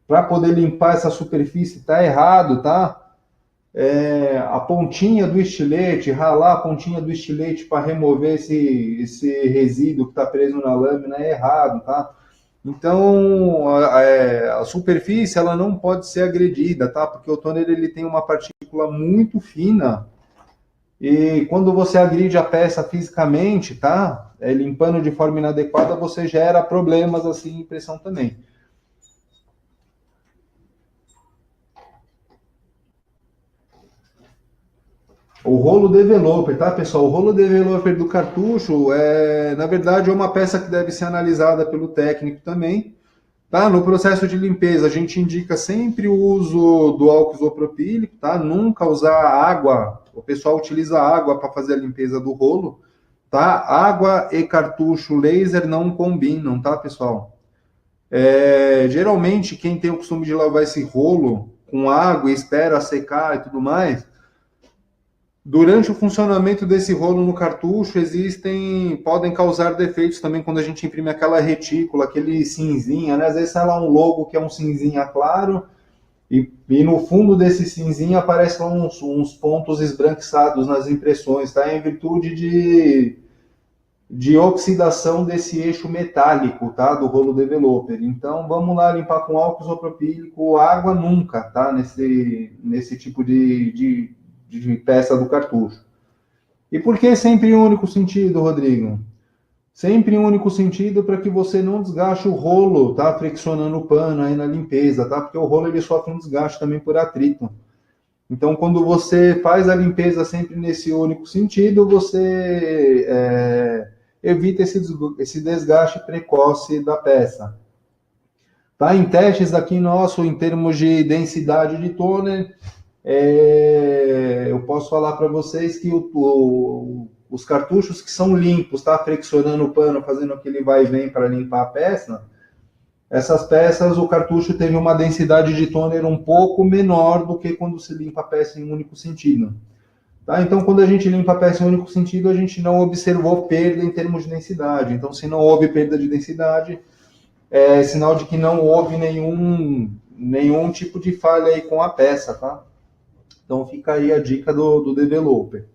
para poder limpar essa superfície, tá errado, tá? A pontinha do estilete, ralar a pontinha do estilete para remover esse resíduo que está preso na lâmina é errado, tá? Então, a superfície ela não pode ser agredida, tá? Porque o toner ele tem uma partícula muito fina e quando você agride a peça fisicamente, tá? Limpando de forma inadequada, você gera problemas assim em impressão também. O rolo developer, tá, pessoal? O rolo developer do cartucho na verdade, é uma peça que deve ser analisada pelo técnico também. Tá? No processo de limpeza, a gente indica sempre o uso do álcool isopropílico, tá? Nunca usar água. O pessoal utiliza água para fazer a limpeza do rolo, tá? Água e cartucho laser não combinam, tá, pessoal? Geralmente, quem tem o costume de lavar esse rolo com água e espera secar e tudo mais, durante o funcionamento desse rolo no cartucho, podem causar defeitos também quando a gente imprime aquela retícula, aquele cinzinha, né? Às vezes sai lá um logo que é um cinzinha claro, e no fundo desse cinzinha aparecem uns pontos esbranquiçados nas impressões, tá? Em virtude de oxidação desse eixo metálico, tá? Do rolo developer. Então, vamos lá limpar com álcool isopropílico, água nunca, tá? Nesse tipo de peça do cartucho. E por que sempre em um único sentido, Rodrigo? Sempre em um único sentido para que você não desgaste o rolo, tá? Friccionando o pano aí na limpeza, tá? Porque o rolo ele sofre um desgaste também por atrito. Então, quando você faz a limpeza sempre nesse único sentido, você evita esse desgaste precoce da peça. Tá? Em testes aqui nosso, em termos de densidade de toner, eu posso falar para vocês que os cartuchos que são limpos, tá? Friccionando o pano, fazendo aquele vai e vem para limpar a peça, essas peças, o cartucho teve uma densidade de toner um pouco menor do que quando se limpa a peça em um único sentido. Tá? Então, quando a gente limpa a peça em um único sentido, a gente não observou perda em termos de densidade. Então, se não houve perda de densidade, é sinal de que não houve nenhum tipo de falha aí com a peça, tá? Então, fica aí a dica do developer.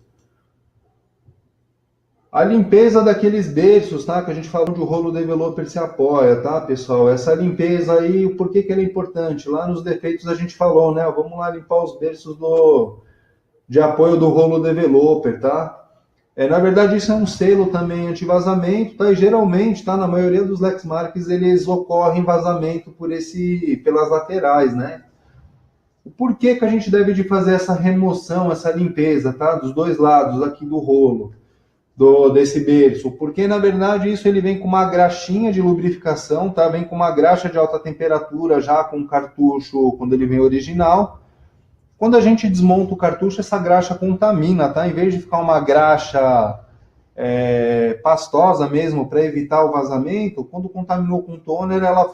A limpeza daqueles berços, tá? Que a gente falou onde o rolo developer se apoia, tá, pessoal? Essa limpeza aí, por que ela é importante? Lá nos defeitos a gente falou, né? Vamos lá limpar os berços de apoio do rolo developer, tá? Na verdade, isso é um selo também anti-vazamento, tá? E geralmente, tá? Na maioria dos Lexmarks, eles ocorrem vazamento pelas laterais, né? Por que a gente deve de fazer essa remoção, essa limpeza, tá? Dos dois lados aqui do rolo. Desse berço, porque na verdade isso ele vem com uma graxinha de lubrificação, tá? Vem com uma graxa de alta temperatura já com o cartucho quando ele vem original. Quando a gente desmonta o cartucho, essa graxa contamina, tá? Em vez de ficar uma graxa pastosa mesmo para evitar o vazamento, quando contaminou com toner, ela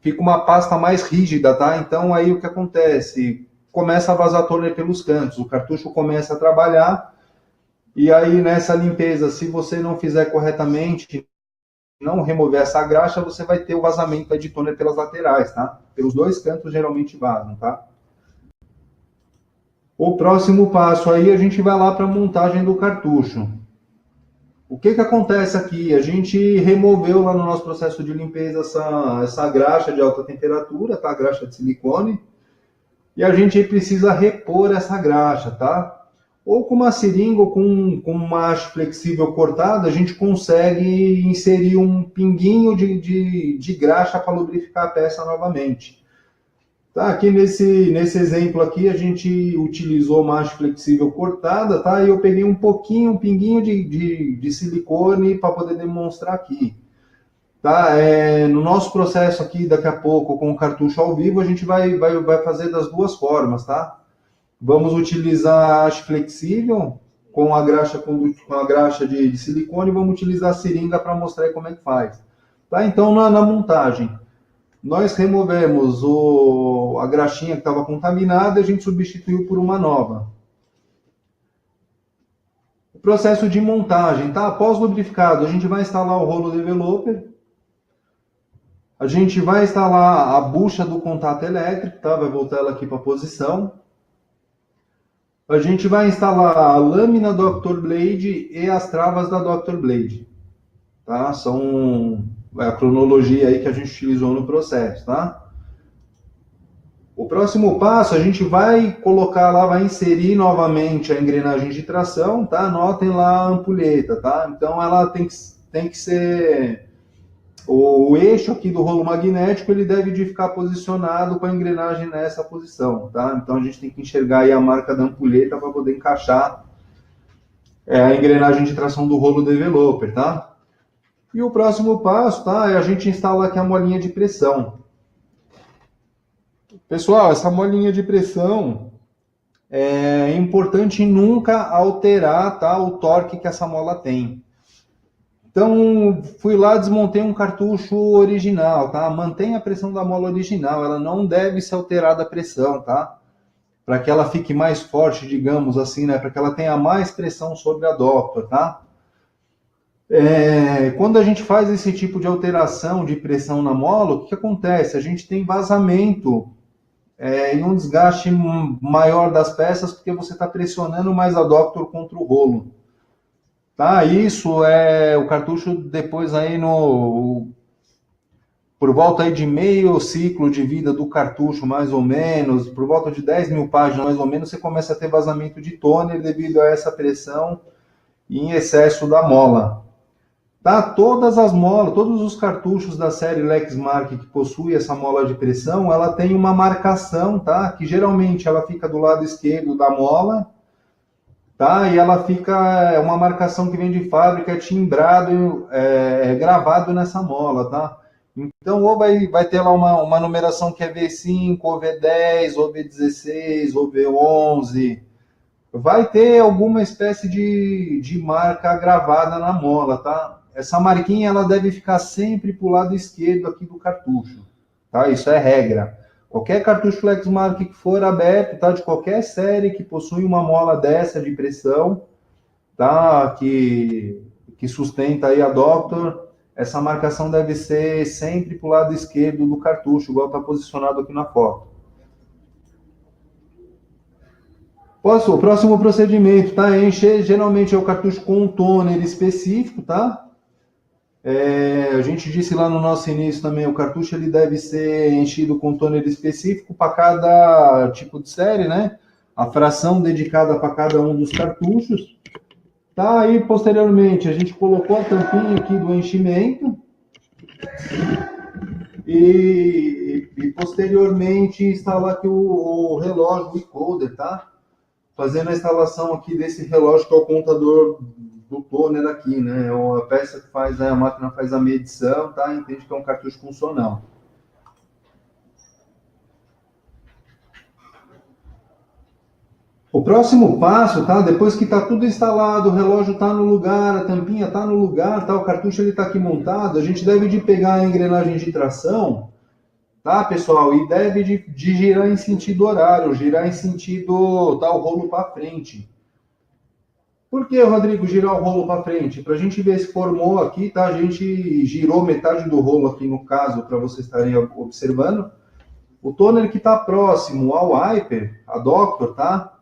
fica uma pasta mais rígida, tá? Então aí o que acontece? Começa a vazar toner pelos cantos, o cartucho começa a trabalhar. E aí, nessa limpeza, se você não fizer corretamente, não remover essa graxa, você vai ter o vazamento de toner pelas laterais, tá? Pelos dois cantos, geralmente vazam, tá? O próximo passo aí, a gente vai lá para a montagem do cartucho. O que acontece aqui? A gente removeu lá no nosso processo de limpeza essa graxa de alta temperatura, tá? A graxa de silicone. E a gente precisa repor essa graxa, tá? Ou com uma seringa ou com uma haste flexível cortada, a gente consegue inserir um pinguinho de graxa para lubrificar a peça novamente. Tá? Aqui nesse exemplo aqui, a gente utilizou uma haste flexível cortada, tá? E eu peguei um pinguinho de silicone para poder demonstrar aqui. Tá? No nosso processo aqui, daqui a pouco, com o cartucho ao vivo, a gente vai fazer das duas formas, tá? Vamos utilizar a haste flexível com a graxa de silicone, vamos utilizar a seringa para mostrar como é que faz. Tá? Então, na montagem, nós removemos a graxinha que estava contaminada e a gente substituiu por uma nova. O processo de montagem, tá? Após lubrificado, a gente vai instalar o rolo developer, a gente vai instalar a bucha do contato elétrico, tá? Vai voltar ela aqui para a posição. A gente vai instalar a lâmina Dr. Blade e as travas da Dr. Blade. Tá? São a cronologia aí que a gente utilizou no processo, tá? O próximo passo, a gente vai colocar lá, vai inserir novamente a engrenagem de tração, tá? Anotem lá a ampulheta, tá? Então, ela tem que ser... O eixo aqui do rolo magnético, ele deve de ficar posicionado com a engrenagem nessa posição, tá? Então, a gente tem que enxergar aí a marca da ampulheta para poder encaixar a engrenagem de tração do rolo developer, tá? E o próximo passo, tá? É a gente instalar aqui a molinha de pressão. Pessoal, essa molinha de pressão é importante nunca alterar, tá, o torque que essa mola tem. Então, fui lá, desmontei um cartucho original, tá? Mantenha a pressão da mola original, ela não deve ser alterada a pressão, tá? Para que ela fique mais forte, digamos assim, né? Para que ela tenha mais pressão sobre a Doctor, tá? Quando a gente faz esse tipo de alteração de pressão na mola, o que acontece? A gente tem vazamento e um desgaste maior das peças, porque você está pressionando mais a Doctor contra o rolo. Tá? Isso é o cartucho depois aí por volta aí de meio ciclo de vida do cartucho, mais ou menos, por volta de 10.000 páginas, mais ou menos, você começa a ter vazamento de toner devido a essa pressão em excesso da mola. Tá? Todas as molas, todos os cartuchos da série Lexmark que possui essa mola de pressão, ela tem uma marcação, tá? Que geralmente ela fica do lado esquerdo da mola, tá? E ela fica, uma marcação que vem de fábrica, timbrado, gravado nessa mola, tá? Então, ou vai ter lá uma numeração que é V5, ou V10, ou V16, ou V11, vai ter alguma espécie de marca gravada na mola, tá? Essa marquinha ela deve ficar sempre para o lado esquerdo aqui do cartucho, tá? Isso é regra. Qualquer cartucho Lexmark que for aberto, tá? De qualquer série que possui uma mola dessa de pressão, tá? Que sustenta aí a Doctor, essa marcação deve ser sempre para o lado esquerdo do cartucho, igual está posicionado aqui na foto. O próximo procedimento, tá? Encher geralmente é o cartucho com um toner específico, tá? A gente disse lá no nosso início também, o cartucho ele deve ser enchido com toner específico para cada tipo de série, né? A fração dedicada para cada um dos cartuchos. Tá? Aí, posteriormente, a gente colocou a tampinha aqui do enchimento e posteriormente instalar aqui o relógio, o encoder, tá? Fazendo a instalação aqui desse relógio que é o contador do toner aqui, né? A peça que faz, a máquina faz a medição, tá? Entende que é um cartucho funcional. O próximo passo, tá? Depois que está tudo instalado, o relógio está no lugar, a tampinha está no lugar, tá? O cartucho ele está aqui montado, a gente deve de pegar a engrenagem de tração, tá, pessoal? E deve de girar em sentido horário, girar em sentido, tá, o rolo para frente. Por que, Rodrigo, girar o rolo para frente? Para a gente ver se formou aqui, tá? A gente girou metade do rolo aqui no caso, para vocês estarem observando. O toner que está próximo ao wiper, a Doctor, tá?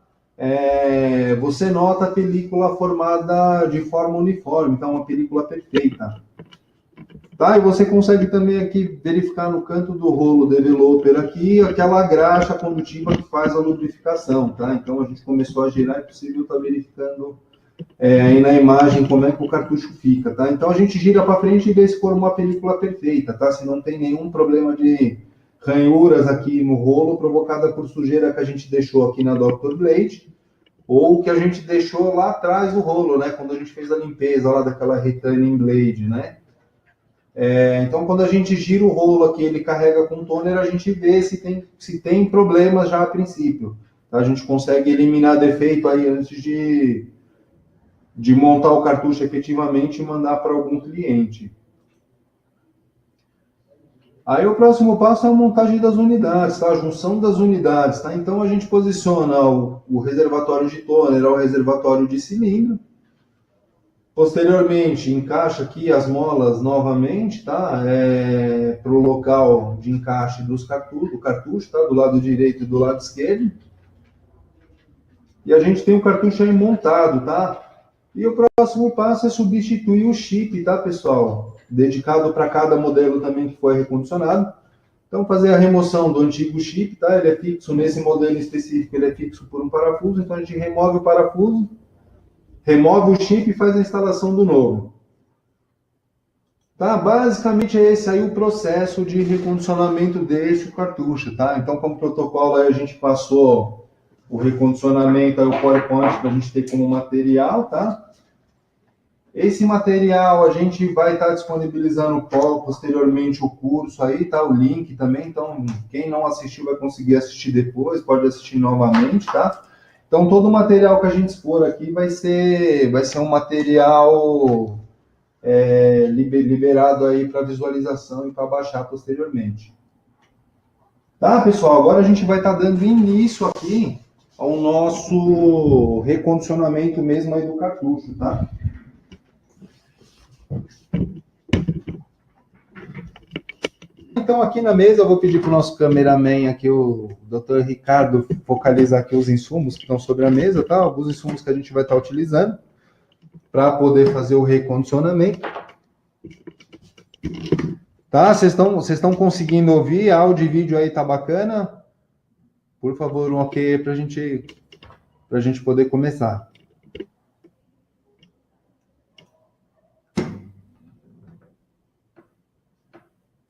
Você nota a película formada de forma uniforme, então uma película perfeita. Tá? E você consegue também aqui verificar no canto do rolo developer aqui aquela graxa condutiva que faz a lubrificação, tá? Então a gente começou a girar, é possível estar verificando aí na imagem como é que o cartucho fica, tá? Então a gente gira para frente e vê se for uma película perfeita, tá? Se não tem nenhum problema de ranhuras aqui no rolo provocada por sujeira que a gente deixou aqui na Dr. Blade ou que a gente deixou lá atrás do rolo, né? Quando a gente fez a limpeza lá daquela retaining blade, né? Então, quando a gente gira o rolo aqui, ele carrega com toner, a gente vê se tem problemas já a princípio. Tá? A gente consegue eliminar defeito aí antes de montar o cartucho efetivamente e mandar para algum cliente. Aí o próximo passo é a montagem das unidades, tá? A junção das unidades, tá? Então a gente posiciona o reservatório de toner ao reservatório de cilindro. Posteriormente, encaixa aqui as molas novamente, tá? Para o local de encaixe do cartucho, tá? Do lado direito e do lado esquerdo. E a gente tem o cartucho aí montado, tá? E o próximo passo é substituir o chip, tá, pessoal? dedicado para cada modelo também que foi recondicionado. Então, fazer a remoção do antigo chip, tá? Ele é fixo, nesse modelo específico, ele é fixo por um parafuso, então a gente remove o parafuso, remove o chip e faz a instalação do novo. Tá? Basicamente é esse aí o processo de recondicionamento desse cartucho, tá? Então, como protocolo, aí a gente passou o recondicionamento, aí o PowerPoint para a gente ter como material, tá? Esse material a gente vai estar disponibilizando posteriormente o curso aí, tá? O link também, então quem não assistiu vai conseguir assistir depois, pode assistir novamente, tá? Então todo o material que a gente expor aqui vai ser um material liberado aí para visualização e para baixar posteriormente. Tá, pessoal? Agora a gente vai estar dando início aqui ao nosso recondicionamento mesmo aí do cartucho, tá? Então aqui na mesa eu vou pedir para o nosso cameraman aqui, o Dr. Ricardo, focalizar aqui os insumos que estão sobre a mesa, tá? Alguns insumos que a gente vai estar utilizando para poder fazer o recondicionamento. Tá? Vocês estão conseguindo ouvir? Áudio e vídeo aí tá bacana? Por favor, um ok para a gente poder começar.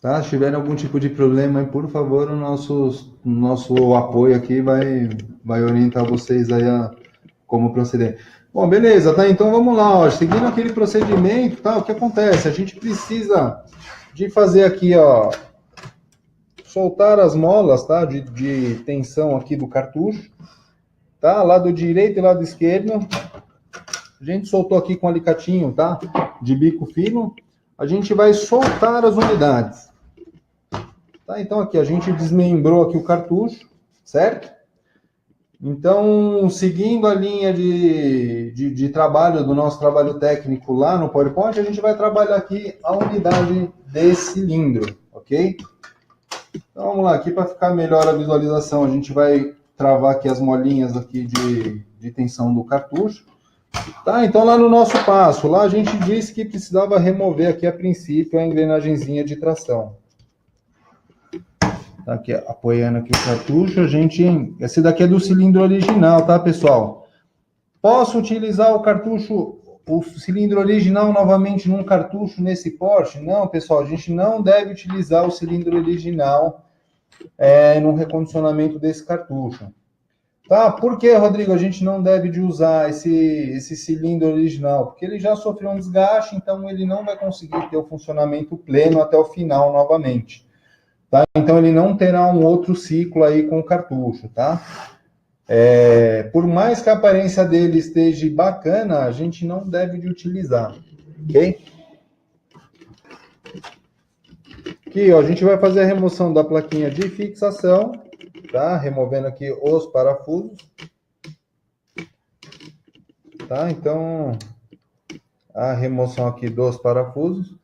Tá? Se tiver algum tipo de problema, por favor, o nosso apoio aqui vai orientar vocês aí a como proceder. Bom, beleza, tá? Então vamos lá, ó. Seguindo aquele procedimento, tá? O que acontece? A gente precisa de fazer aqui, ó, soltar as molas, tá? De tensão aqui do cartucho, tá? Lado direito e lado esquerdo. A gente soltou aqui com alicatinho, tá? De bico fino. A gente vai soltar as unidades. Tá, então aqui a gente desmembrou aqui o cartucho, certo? Então, seguindo a linha de trabalho do nosso trabalho técnico lá no PowerPoint, a gente vai trabalhar aqui a unidade desse cilindro, ok? Então vamos lá, aqui para ficar melhor a visualização, a gente vai travar aqui as molinhas aqui de tensão do cartucho. Tá, então lá no nosso passo, lá a gente disse que precisava remover aqui a princípio a engrenagemzinha de tração. Tá aqui apoiando aqui o cartucho, esse daqui é do cilindro original, tá, pessoal? Posso utilizar o cartucho, o cilindro original novamente num cartucho nesse porte? Não, pessoal, a gente não deve utilizar o cilindro original no recondicionamento desse cartucho. Tá? Por que, Rodrigo, a gente não deve de usar esse cilindro original? Porque ele já sofreu um desgaste, então ele não vai conseguir ter o funcionamento pleno até o final novamente. Tá? Então ele não terá um outro ciclo aí com o cartucho, tá? Por mais que a aparência dele esteja bacana, a gente não deve de utilizar, ok? Aqui, ó, a gente vai fazer a remoção da plaquinha de fixação, tá? Removendo aqui os parafusos. Tá? Então, a remoção aqui dos parafusos.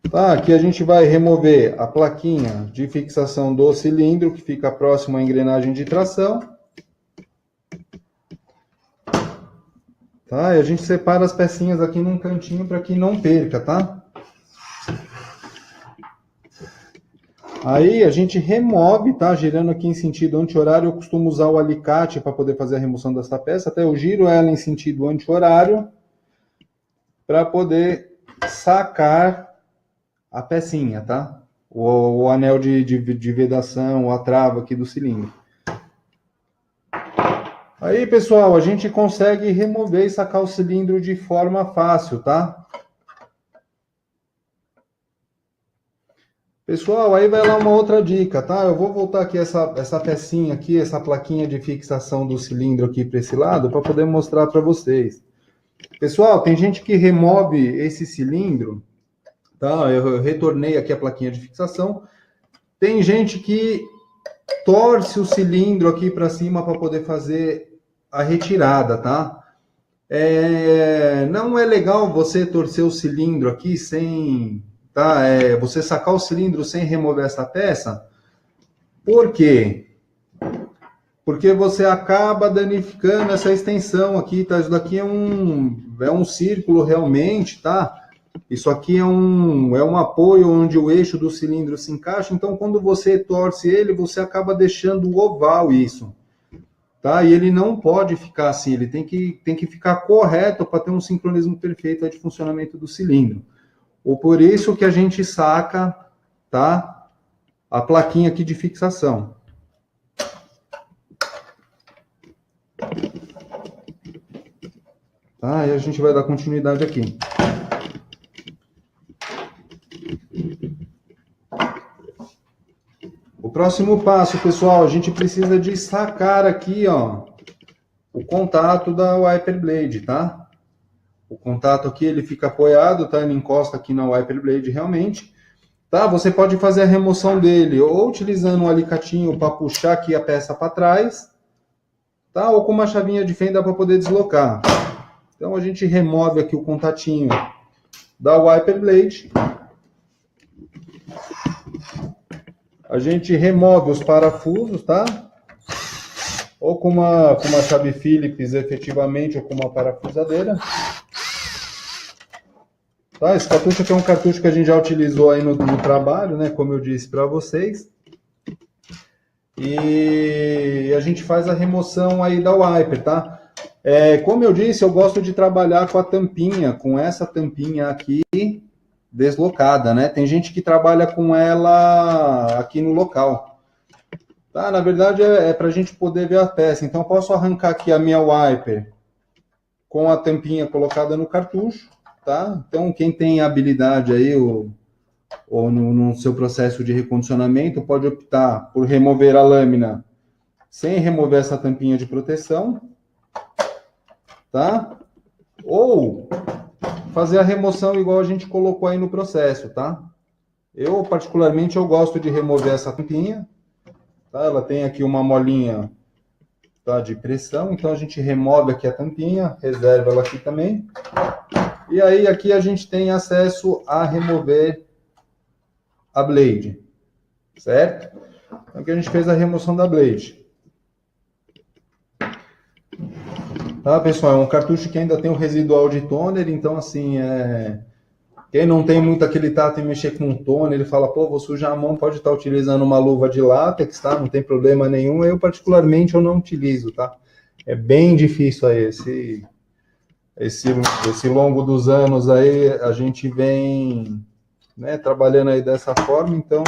Tá, aqui a gente vai remover a plaquinha de fixação do cilindro, que fica próximo à engrenagem de tração. Tá, e a gente separa as pecinhas aqui num cantinho para que não perca, tá? Aí a gente remove, tá? Girando aqui em sentido anti-horário, eu costumo usar o alicate para poder fazer a remoção dessa peça. Até eu giro ela em sentido anti-horário para poder sacar a pecinha, tá? O anel de vedação, a trava aqui do cilindro. Aí, pessoal, a gente consegue remover e sacar o cilindro de forma fácil, tá? Pessoal, aí vai lá uma outra dica, tá? Eu vou voltar aqui essa pecinha aqui, essa plaquinha de fixação do cilindro aqui para esse lado, para poder mostrar para vocês. Pessoal, tem gente que remove esse cilindro, tá? Eu retornei aqui a plaquinha de fixação. Tem gente que torce o cilindro aqui para cima para poder fazer a retirada, tá? Não é legal você torcer o cilindro aqui sem, tá? Você sacar o cilindro sem remover essa peça. Por quê? Porque você acaba danificando essa extensão aqui, tá? Isso daqui é um círculo realmente, tá? Isso aqui é um apoio onde o eixo do cilindro se encaixa, então quando você torce ele, você acaba deixando oval isso, tá? E ele não pode ficar assim, ele tem que ficar correto para ter um sincronismo perfeito de funcionamento do cilindro. Ou por isso que a gente saca, tá? A plaquinha aqui de fixação. Tá? E a gente vai dar continuidade aqui. O próximo passo, pessoal, a gente precisa de sacar aqui, ó, o contato da Wiper Blade, tá? O contato aqui, ele fica apoiado, tá? Ele encosta aqui na Wiper Blade realmente. Tá? Você pode fazer a remoção dele ou utilizando um alicatinho para puxar aqui a peça para trás, tá? Ou com uma chavinha de fenda para poder deslocar. Então a gente remove aqui o contatinho da Wiper Blade. A gente remove os parafusos, tá? Ou com uma chave Phillips efetivamente, ou com uma parafusadeira. Tá? Esse cartucho aqui é um cartucho que a gente já utilizou aí no trabalho, né? Como eu disse para vocês. E a gente faz a remoção aí da wiper, tá? Como eu disse, eu gosto de trabalhar com a tampinha, com essa tampinha aqui deslocada, né? Tem gente que trabalha com ela aqui no local. Tá? Na verdade, é para a gente poder ver a peça. Então, eu posso arrancar aqui a minha wiper com a tampinha colocada no cartucho, tá? Então, quem tem habilidade aí, ou no seu processo de recondicionamento, pode optar por remover a lâmina sem remover essa tampinha de proteção, tá? Ou fazer a remoção igual a gente colocou aí no processo, tá? Eu, particularmente, eu gosto de remover essa tampinha, tá? Ela tem aqui uma molinha, tá, de pressão, então a gente remove aqui a tampinha, reserva ela aqui também. E aí aqui a gente tem acesso a remover a blade, certo? Então aqui a gente fez a remoção da blade. Tá, pessoal? É um cartucho que ainda tem o residual de toner, então assim, quem não tem muito aquele tato em mexer com toner, ele fala, pô, vou sujar a mão, pode estar utilizando uma luva de látex, tá? Não tem problema nenhum. Eu, particularmente, eu não utilizo, tá? É bem difícil aí, esse longo dos anos aí, a gente vem, né, trabalhando aí dessa forma, então...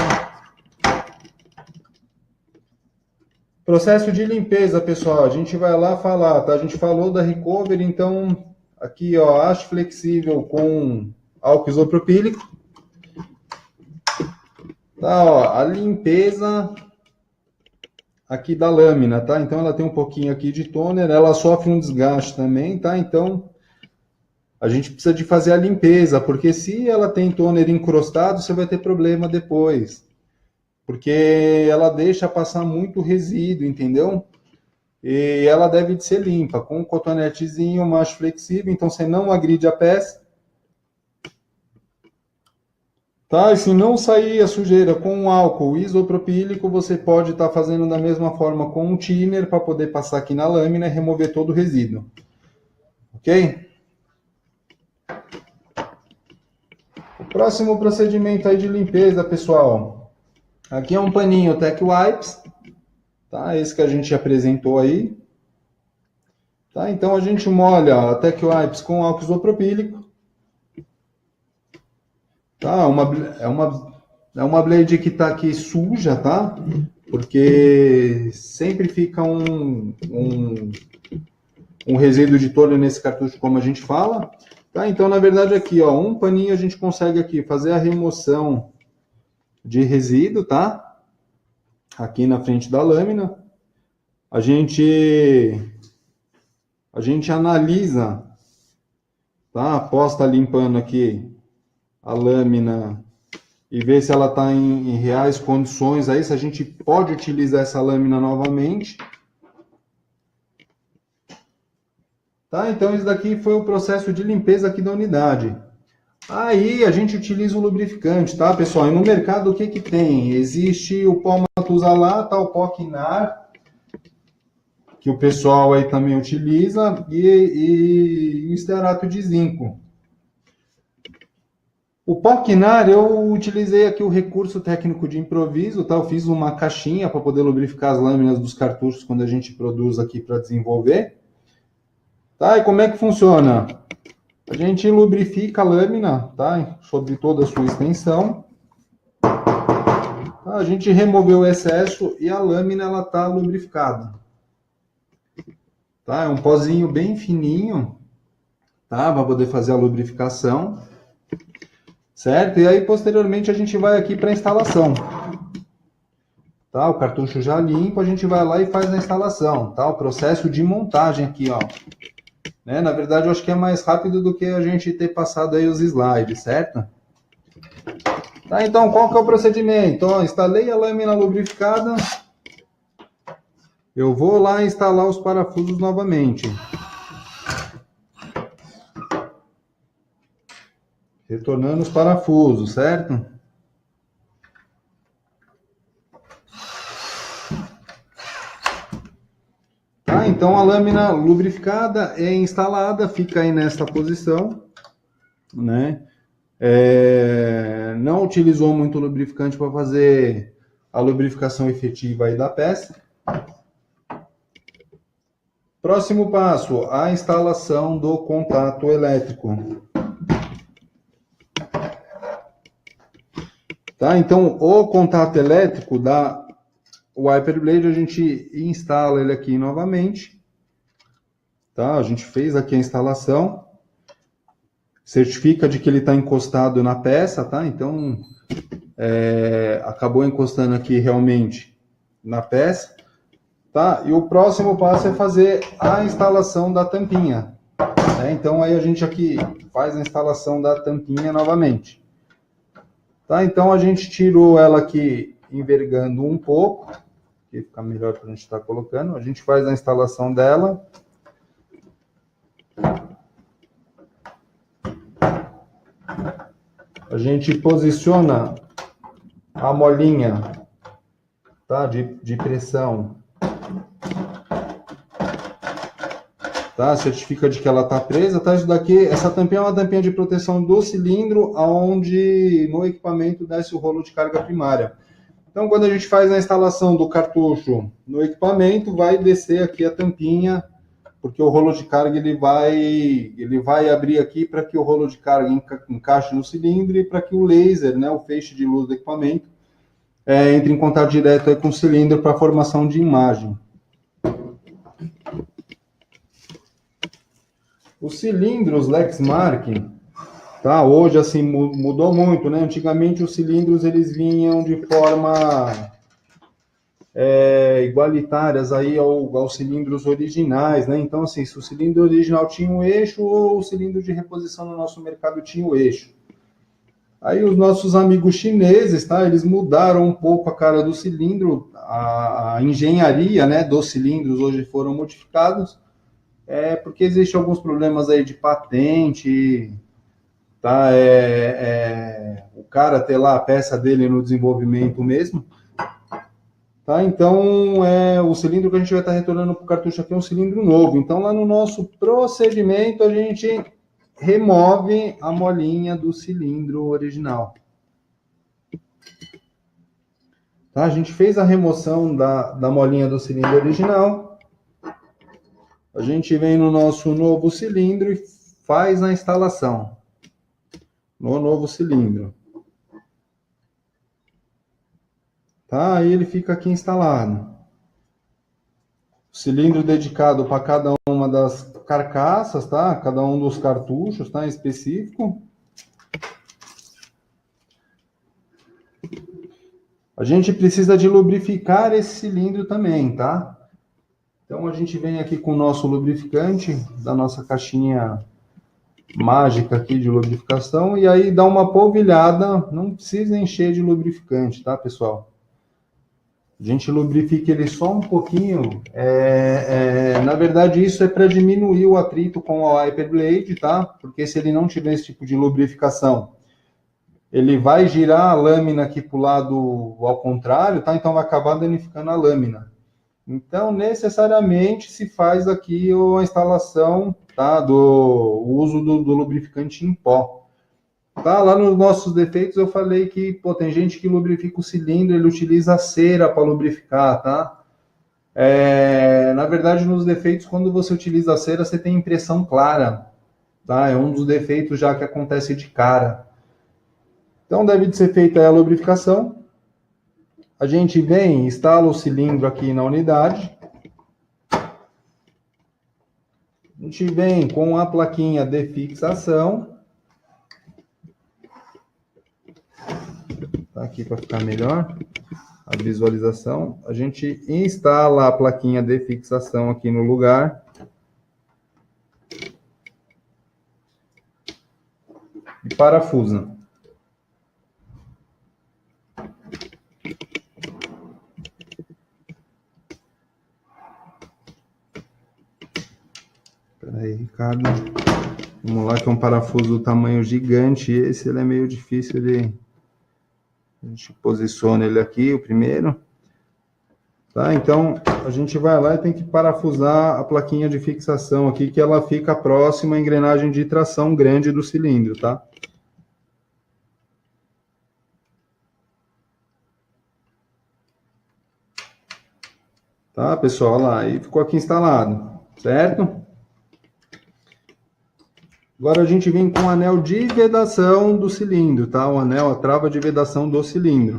Processo de limpeza, pessoal, a gente vai lá falar, tá? A gente falou da recovery, então, aqui, ó, haste flexível com álcool isopropílico. Tá, ó, a limpeza aqui da lâmina, tá? Então, ela tem um pouquinho aqui de toner, ela sofre um desgaste também, tá? Então, a gente precisa de fazer a limpeza, porque se ela tem toner encrostado, você vai ter problema depois. Porque ela deixa passar muito resíduo, entendeu? E ela deve de ser limpa, com um cotonetezinho mais flexível, então você não agride a peça. Tá? E se não sair a sujeira com álcool isopropílico, você pode estar fazendo da mesma forma com um thinner para poder passar aqui na lâmina e remover todo o resíduo. Ok? O próximo procedimento aí de limpeza, pessoal. Aqui é um paninho Tech Wipes, tá? Esse que a gente apresentou aí. Tá? Então a gente molha a Tech Wipes com álcool isopropílico. Tá? É uma blade que está aqui suja, tá? Porque sempre fica um resíduo de toner nesse cartucho, como a gente fala. Tá? Então, na verdade, aqui, ó, um paninho a gente consegue aqui fazer a remoção de resíduo, tá? Aqui na frente da lâmina. A gente analisa, tá? Após estar limpando aqui a lâmina e ver se ela está em reais condições, aí se a gente pode utilizar essa lâmina novamente. Tá? Então, isso daqui foi o processo de limpeza aqui da unidade. Aí a gente utiliza o lubrificante, tá, pessoal? E no mercado o que que tem? Existe o pó Matusalá, tá, o pó Quinar, que o pessoal aí também utiliza, e o estearato de zinco. O pó quinar, eu utilizei aqui o recurso técnico de improviso, tá? Eu fiz uma caixinha para poder lubrificar as lâminas dos cartuchos quando a gente produz aqui para desenvolver. Tá? E como é que funciona? A gente lubrifica a lâmina, tá? Sobre toda a sua extensão. Tá? A gente removeu o excesso e a lâmina ela tá lubrificada. Tá? É um pozinho bem fininho, tá? Para poder fazer a lubrificação. Certo? E aí, posteriormente, a gente vai aqui para a instalação. Tá? O cartucho já limpo, a gente vai lá e faz a instalação. Tá? O processo de montagem aqui, ó. Né? Na verdade, eu acho que é mais rápido do que a gente ter passado aí os slides, certo? Tá? Então, qual que é o procedimento? Ó, instalei a lâmina lubrificada. Eu vou lá instalar os parafusos novamente. Retornando os parafusos, certo? Tá, então a lâmina lubrificada é instalada, fica aí nesta posição, né? Não utilizou muito lubrificante para fazer a lubrificação efetiva aí da peça. Próximo passo, a instalação do contato elétrico. Tá? Então, o contato elétrico da Wiper Blade, a gente instala ele aqui novamente. Tá? A gente fez aqui a instalação. Certifica de que ele está encostado na peça, tá? Então, acabou encostando aqui realmente na peça. Tá? E o próximo passo é fazer a instalação da tampinha. Né? Então, aí a gente aqui faz a instalação da tampinha novamente. Tá? Então, a gente tirou ela aqui envergando um pouco, que fica melhor para a gente estar colocando. A gente faz a instalação dela. A gente posiciona a molinha, tá? de pressão. Tá? Certifica de que ela está presa, tá? Isso daqui, essa tampinha é uma tampinha de proteção do cilindro, aonde no equipamento desce o rolo de carga primária. Então, quando a gente faz a instalação do cartucho no equipamento, vai descer aqui a tampinha, porque o rolo de carga ele vai abrir aqui para que o rolo de carga encaixe no cilindro e para que o laser, né, o feixe de luz do equipamento, entre em contato direto aí com o cilindro para a formação de imagem. Os cilindros Lexmark, tá? Hoje assim mudou muito, né? Antigamente os cilindros eles vinham de forma igualitárias aí aos cilindros originais, né? Então assim, se o cilindro original tinha um eixo, ou o cilindro de reposição no nosso mercado tinha o eixo. Aí os nossos amigos chineses, tá? Eles mudaram um pouco a cara do cilindro, a engenharia, né, dos cilindros hoje foram modificados. Porque existem alguns problemas aí de patente, tá? O cara ter lá a peça dele no desenvolvimento mesmo, tá? Então, o cilindro que a gente vai estar retornando para o cartucho aqui é um cilindro novo. Então, lá no nosso procedimento, a gente remove a molinha do cilindro original. Tá? A gente fez a remoção da molinha do cilindro original. A gente vem no nosso novo cilindro e faz a instalação no novo cilindro. Tá? Aí ele fica aqui instalado. Cilindro dedicado para cada uma das carcaças, tá? Cada um dos cartuchos, tá? Em específico. A gente precisa de lubrificar esse cilindro também, tá? Então, a gente vem aqui com o nosso lubrificante, da nossa caixinha mágica aqui de lubrificação, e aí dá uma polvilhada, não precisa encher de lubrificante, tá, pessoal? A gente lubrifica ele só um pouquinho, na verdade isso é para diminuir o atrito com a Wiper Blade, tá? Porque se ele não tiver esse tipo de lubrificação, ele vai girar a lâmina aqui para o lado ao contrário, tá? Então vai acabar danificando a lâmina. Então, necessariamente se faz aqui a instalação, tá, do uso do lubrificante em pó. Tá, lá nos nossos defeitos eu falei que, pô, tem gente que lubrifica o cilindro, ele utiliza cera para lubrificar, tá? Na verdade, nos defeitos, quando você utiliza a cera, você tem impressão clara, tá? É um dos defeitos já que acontece de cara. Então, deve ser feita a lubrificação. A gente vem, instala o cilindro aqui na unidade. A gente vem com a plaquinha de fixação. Tá aqui para ficar melhor a visualização. A gente instala a plaquinha de fixação aqui no lugar. E parafusa. Espera aí, Ricardo. Vamos lá, que é um parafuso do tamanho gigante. Esse ele é meio difícil de... A gente posiciona ele aqui, o primeiro. Tá? Então, a gente vai lá e tem que parafusar a plaquinha de fixação aqui, que ela fica próxima à engrenagem de tração grande do cilindro, tá? Tá, pessoal? Olha lá, aí ficou aqui instalado, certo? Agora a gente vem com o anel de vedação do cilindro, tá? O anel, a trava de vedação do cilindro.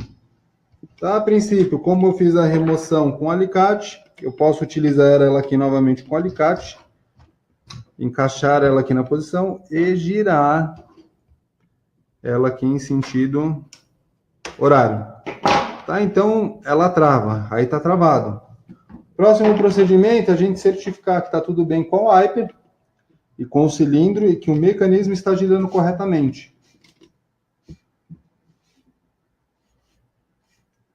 Tá, a princípio, como eu fiz a remoção com alicate, eu posso utilizar ela aqui novamente com alicate, encaixar ela aqui na posição e girar ela aqui em sentido horário. Tá, então ela trava, aí tá travado. Próximo procedimento, a gente certificar que tá tudo bem com o wiper e com o cilindro e que o mecanismo está girando corretamente.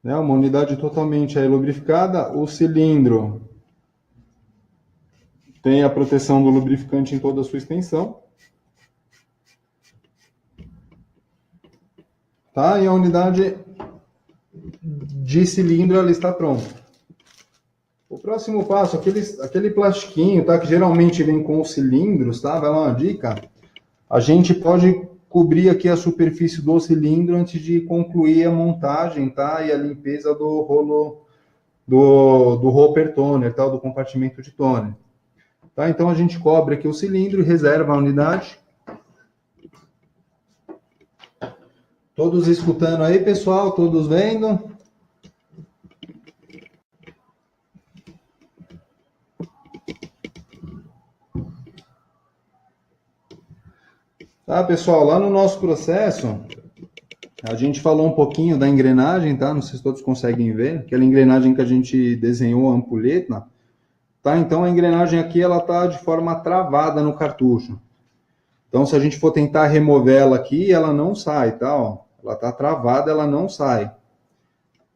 Né, uma unidade totalmente aí lubrificada, o cilindro tem a proteção do lubrificante em toda a sua extensão. Tá? E a unidade de cilindro ela está pronta. O próximo passo, aquele plastiquinho, tá? Que geralmente vem com os cilindros, tá? Vai lá uma dica. A gente pode cobrir aqui a superfície do cilindro antes de concluir a montagem, tá? E a limpeza do rolo do hopper toner, tá? Do compartimento de toner. Tá? Então a gente cobre aqui o cilindro e reserva a unidade. Todos escutando aí, pessoal? Todos vendo? Tá, pessoal? Lá no nosso processo, a gente falou um pouquinho da engrenagem, tá? Não sei se todos conseguem ver. Aquela engrenagem que a gente desenhou a ampulheta. Tá? Então a engrenagem aqui ela tá de forma travada no cartucho. Então se a gente for tentar remover ela aqui, ela não sai, tá? Ó, ela tá travada, ela não sai.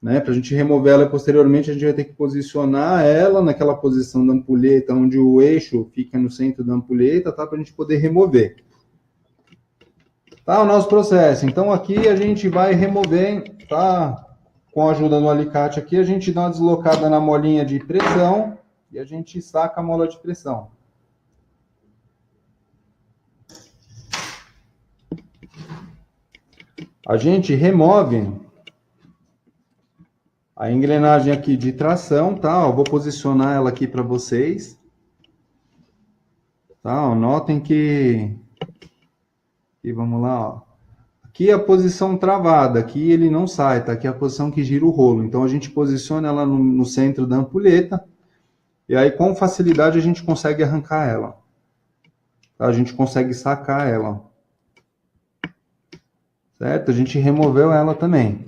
Né? Para a gente remover ela posteriormente, a gente vai ter que posicionar ela naquela posição da ampulheta, onde o eixo fica no centro da ampulheta, tá? Para a gente poder remover. Tá, o nosso processo. Então aqui a gente vai remover, tá? Com a ajuda do alicate aqui, a gente dá uma deslocada na molinha de pressão e a gente saca a mola de pressão. A gente remove a engrenagem aqui de tração, tá? Eu vou posicionar ela aqui para vocês. Tá? Notem que... E vamos lá, ó. Aqui é a posição travada, aqui ele não sai, tá? Aqui é a posição que gira o rolo. Então a gente posiciona ela no centro da ampulheta e aí com facilidade a gente consegue arrancar ela. Tá? A gente consegue sacar ela. Certo? A gente removeu ela também.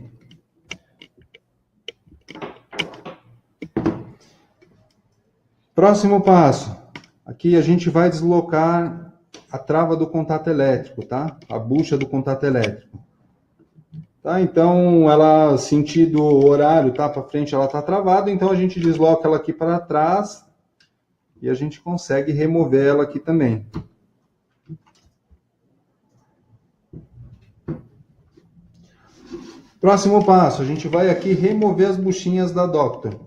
Próximo passo. Aqui a gente vai deslocar a trava do contato elétrico, tá? A bucha do contato elétrico. Tá? Então, ela, sentido horário, tá? Para frente ela tá travada, então a gente desloca ela aqui para trás e a gente consegue remover ela aqui também. Próximo passo, a gente vai aqui remover as buchinhas da Doctor.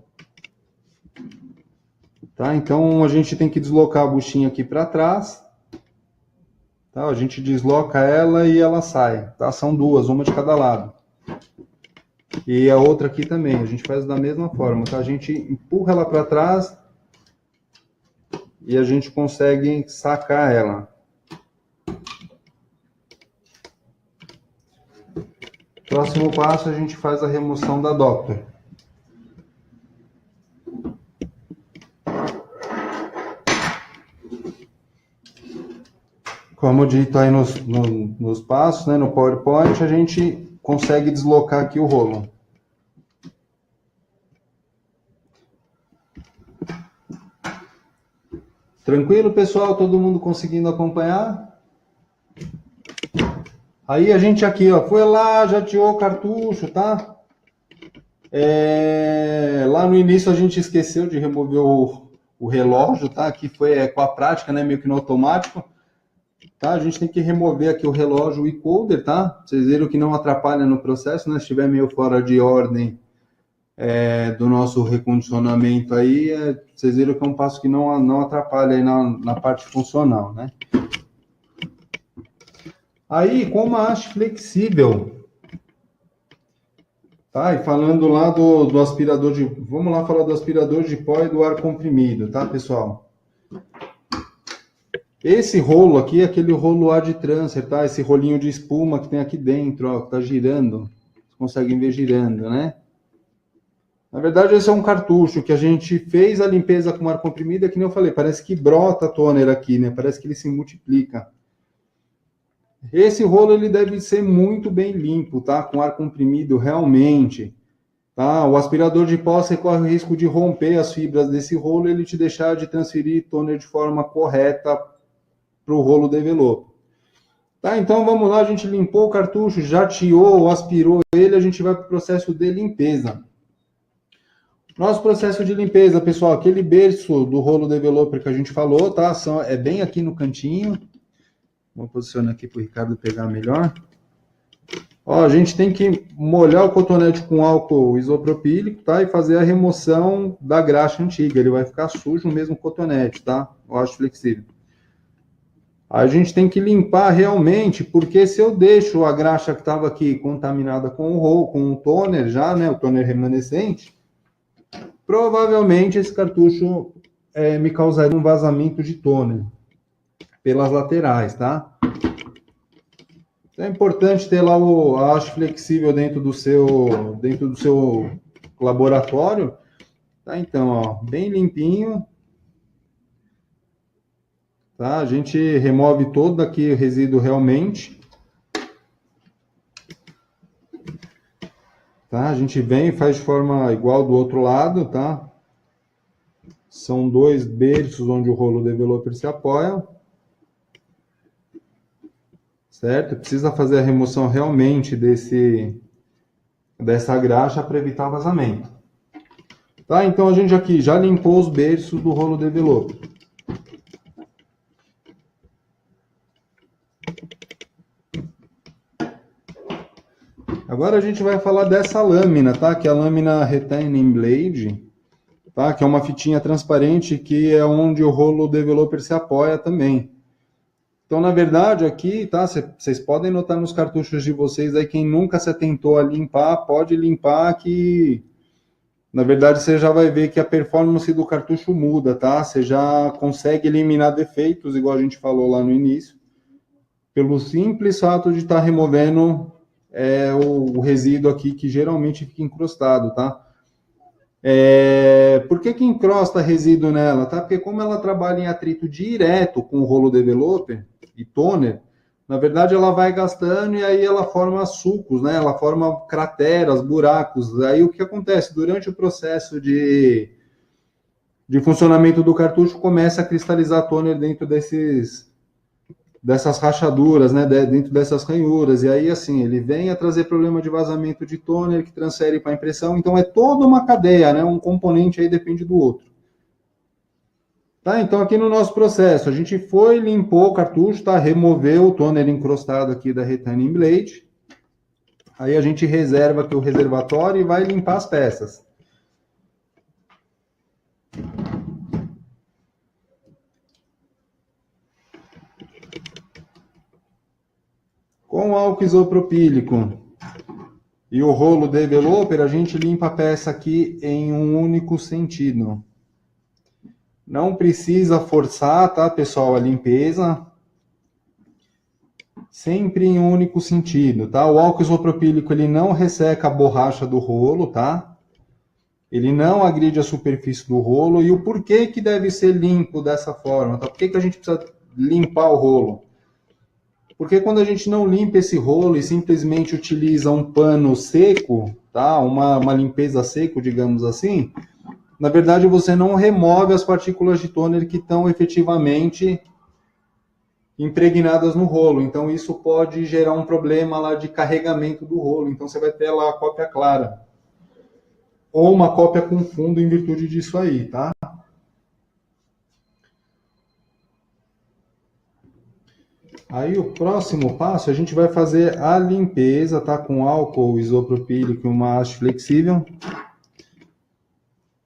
Tá? Então a gente tem que deslocar a buchinha aqui para trás. Tá? A gente desloca ela e ela sai. Tá? São duas, uma de cada lado. E a outra aqui também, a gente faz da mesma forma. Tá? A gente empurra ela para trás e a gente consegue sacar ela. Próximo passo, a gente faz a remoção da Doppler. Como dito aí nos passos, né, no PowerPoint, a gente consegue deslocar aqui o rolo. Tranquilo, pessoal? Todo mundo conseguindo acompanhar? Aí a gente aqui, ó, foi lá, já tirou o cartucho, tá? Lá no início a gente esqueceu de remover o relógio, tá? Aqui foi com a prática, né, meio que no automático. Tá? A gente tem que remover aqui o relógio e encoder, tá? Vocês viram que não atrapalha no processo, né? Se estiver meio fora de ordem do nosso recondicionamento aí, vocês viram que é um passo que não atrapalha aí na parte funcional, né? Aí, com uma haste flexível, tá? E falando lá do aspirador de... Vamos lá falar do aspirador de pó e do ar comprimido, tá, pessoal? Esse rolo aqui é aquele rolo ad transfer, tá? Esse rolinho de espuma que tem aqui dentro, ó, que tá girando. Vocês conseguem ver girando, né? Na verdade, esse é um cartucho que a gente fez a limpeza com ar comprimido, que nem eu falei, parece que brota toner aqui, né? Parece que ele se multiplica. Esse rolo, ele deve ser muito bem limpo, tá? Com ar comprimido, realmente. Tá? O aspirador de pó, você corre o risco de romper as fibras desse rolo e ele te deixar de transferir toner de forma correta para o rolo developer. Tá, então vamos lá, a gente limpou o cartucho, já tiou, aspirou ele, a gente vai para o processo de limpeza. Nosso processo de limpeza, pessoal, aquele berço do rolo developer que a gente falou, tá? É bem aqui no cantinho. Vou posicionar aqui para o Ricardo pegar melhor. Ó, a gente tem que molhar o cotonete com álcool isopropílico, tá? E fazer a remoção da graxa antiga. Ele vai ficar sujo mesmo o cotonete, tá? Eu acho flexível. A gente tem que limpar realmente, porque se eu deixo a graxa que estava aqui contaminada com o toner já, né, o toner remanescente, provavelmente esse cartucho me causaria um vazamento de toner pelas laterais, tá? Então é importante ter lá a haste flexível dentro do seu laboratório, tá? Então, ó, bem limpinho. Tá? A gente remove todo aqui o resíduo realmente. Tá? A gente vem e faz de forma igual do outro lado, tá? São dois berços onde o rolo developer se apoia. Certo? Precisa fazer a remoção realmente dessa graxa para evitar vazamento. Tá? Então a gente aqui já limpou os berços do rolo developer. Agora a gente vai falar dessa lâmina, tá? Que é a lâmina Retaining Blade, tá? Que é uma fitinha transparente que é onde o rolo developer se apoia também. Então, na verdade, aqui, tá? Vocês podem notar nos cartuchos de vocês aí, quem nunca se atentou a limpar, pode limpar que, na verdade, você já vai ver que a performance do cartucho muda, tá? Você já consegue eliminar defeitos, igual a gente falou lá no início, pelo simples fato de estar removendo o resíduo aqui que geralmente fica encrustado, tá? Por que encrosta resíduo nela? Tá? Porque como ela trabalha em atrito direto com o rolo developer e toner, na verdade ela vai gastando e aí ela forma sulcos, né? Ela forma crateras, buracos. Aí o que acontece? Durante o processo de funcionamento do cartucho, começa a cristalizar toner dentro dessas rachaduras, né, dentro dessas ranhuras, e aí assim, ele vem a trazer problema de vazamento de toner, que transfere para a impressão, então é toda uma cadeia, né, um componente aí depende do outro. Tá, então aqui no nosso processo, a gente foi, limpou o cartucho, tá, removeu o toner encrostado aqui da Retaining Blade, aí a gente reserva aqui o reservatório e vai limpar as peças. Com o álcool isopropílico e o rolo developer, a gente limpa a peça aqui em um único sentido. Não precisa forçar, tá, pessoal, a limpeza. Sempre em um único sentido, tá? O álcool isopropílico, ele não resseca a borracha do rolo, tá? Ele não agride a superfície do rolo. E o porquê que deve ser limpo dessa forma, tá? Por que a gente precisa limpar o rolo? Porque quando a gente não limpa esse rolo e simplesmente utiliza um pano seco, tá? Uma limpeza seco, digamos assim, na verdade você não remove as partículas de tôner que estão efetivamente impregnadas no rolo. Então isso pode gerar um problema lá de carregamento do rolo. Então você vai ter lá a cópia clara. Ou uma cópia com fundo em virtude disso aí, tá? Aí o próximo passo, a gente vai fazer a limpeza, tá? Com álcool isopropílico e uma haste flexível.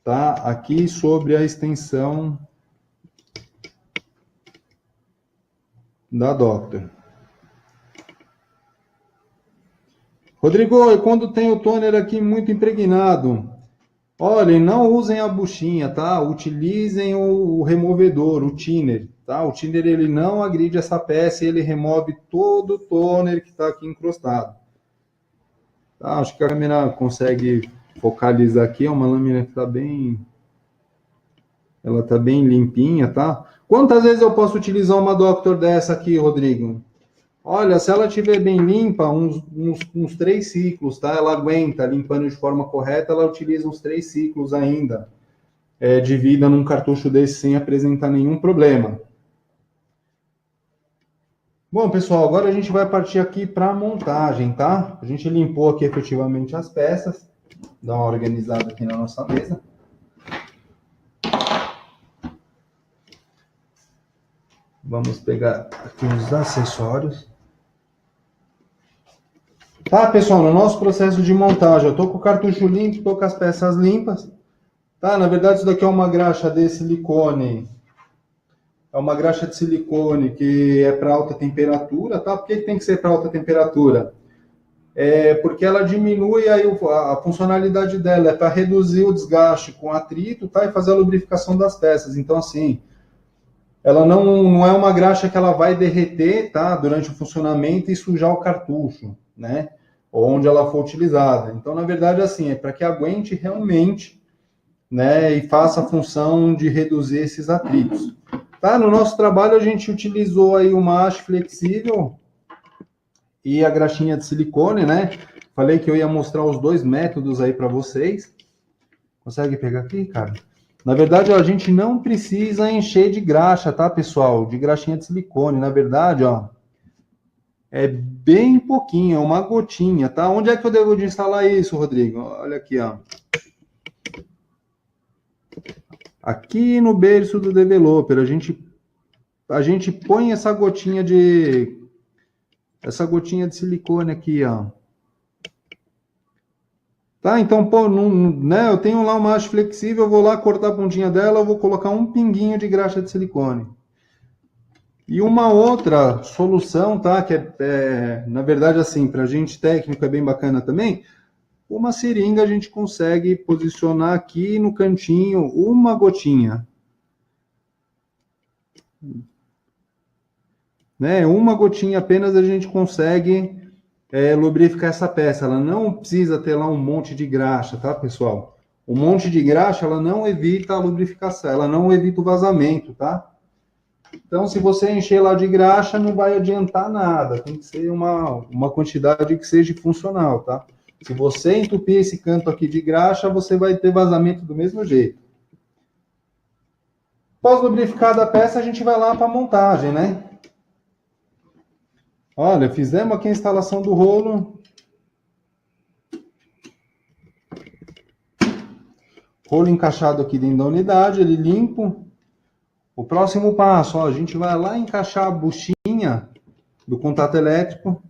Tá? Aqui sobre a extensão da Doctor. Rodrigo, e quando tem o toner aqui muito impregnado? Olhem, não usem a buchinha, tá? Utilizem o removedor, o thinner, tá? O thinner, ele não agride essa peça e ele remove todo o toner que está aqui encrostado. Tá? Acho que a câmera consegue focalizar aqui, é uma lâmina que está bem... Ela está bem limpinha, tá? Quantas vezes eu posso utilizar uma Doctor dessa aqui, Rodrigo? Olha, se ela estiver bem limpa, uns 3 ciclos, tá? Ela aguenta, limpando de forma correta, ela utiliza uns 3 ciclos ainda de vida num cartucho desse sem apresentar nenhum problema. Bom, pessoal, agora a gente vai partir aqui para a montagem, tá? A gente limpou aqui efetivamente as peças. Dá uma organizada aqui na nossa mesa. Vamos pegar aqui os acessórios. Tá, pessoal, no nosso processo de montagem, eu tô com o cartucho limpo, tô com as peças limpas. Tá, na verdade isso daqui é uma graxa de silicone. É uma graxa de silicone que é para alta temperatura, tá? Por que tem que ser para alta temperatura? Porque ela diminui aí a funcionalidade dela, é para reduzir o desgaste com atrito, tá? E fazer a lubrificação das peças. Então, assim, ela não é uma graxa que ela vai derreter, tá? Durante o funcionamento e sujar o cartucho, né? Onde ela for utilizada. Então, na verdade, assim, é para que aguente realmente, né? E faça a função de reduzir esses atritos. Tá? No nosso trabalho, a gente utilizou aí uma haste flexível e a graxinha de silicone, né? Falei que eu ia mostrar os dois métodos aí para vocês. Consegue pegar aqui, cara? Na verdade, ó, a gente não precisa encher de graxa, tá, pessoal? De graxinha de silicone. Na verdade, ó, é bem pouquinho, é uma gotinha, tá? Onde é que eu devo de instalar isso, Rodrigo? Olha aqui, ó. Aqui no berço do developer, a gente põe essa gotinha de silicone aqui, ó. Tá, então, pô, né, eu tenho lá uma haste flexível, eu vou lá cortar a pontinha dela, eu vou colocar um pinguinho de graxa de silicone. E uma outra solução, tá, que na verdade, assim, para gente técnico é bem bacana também, uma seringa a gente consegue posicionar aqui no cantinho uma gotinha. Né, uma gotinha apenas a gente consegue lubrificar essa peça. Ela não precisa ter lá um monte de graxa, tá, pessoal? O monte de graxa, ela não evita a lubrificação, ela não evita o vazamento, tá? Então, se você encher lá de graxa, não vai adiantar nada. Tem que ser uma quantidade que seja funcional, tá? Se você entupir esse canto aqui de graxa, você vai ter vazamento do mesmo jeito. Após lubrificada a peça, a gente vai lá para a montagem, né? Olha, fizemos aqui a instalação do rolo. Rolo encaixado aqui dentro da unidade, ele limpo. O próximo passo, ó, a gente vai lá encaixar a buchinha do contato elétrico.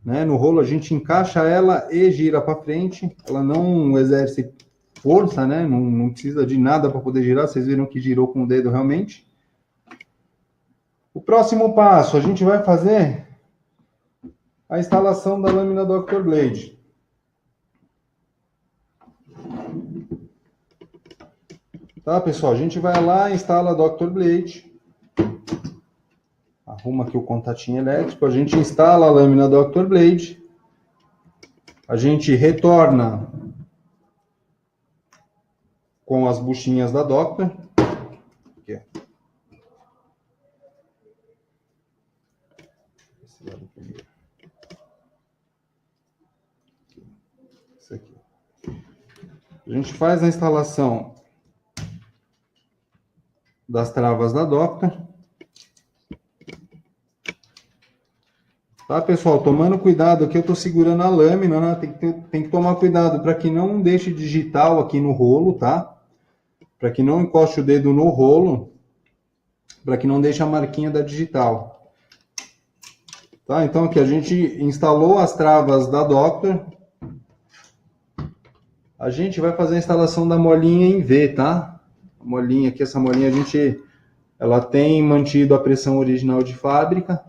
Né? No rolo a gente encaixa ela e gira para frente. Ela não exerce força, né? Não precisa de nada para poder girar. Vocês viram que girou com o dedo realmente. O próximo passo, a gente vai fazer a instalação da lâmina Dr. Blade. Tá, pessoal? A gente vai lá, instala a Dr. Blade. Arruma aqui o contatinho elétrico. A gente instala a lâmina Dr. Blade. A gente retorna com as buchinhas da Doctor. Aqui, ó. Esse lado primeiro. Isso aqui. A gente faz a instalação das travas da Doctor. Tá, pessoal? Tomando cuidado aqui, eu estou segurando a lâmina, né? Tem que tomar cuidado para que não deixe digital aqui no rolo, tá? Para que não encoste o dedo no rolo, para que não deixe a marquinha da digital. Tá? Então aqui a gente instalou as travas da Doctor. A gente vai fazer a instalação da molinha em V, tá? A molinha aqui, essa molinha ela tem mantido a pressão original de fábrica.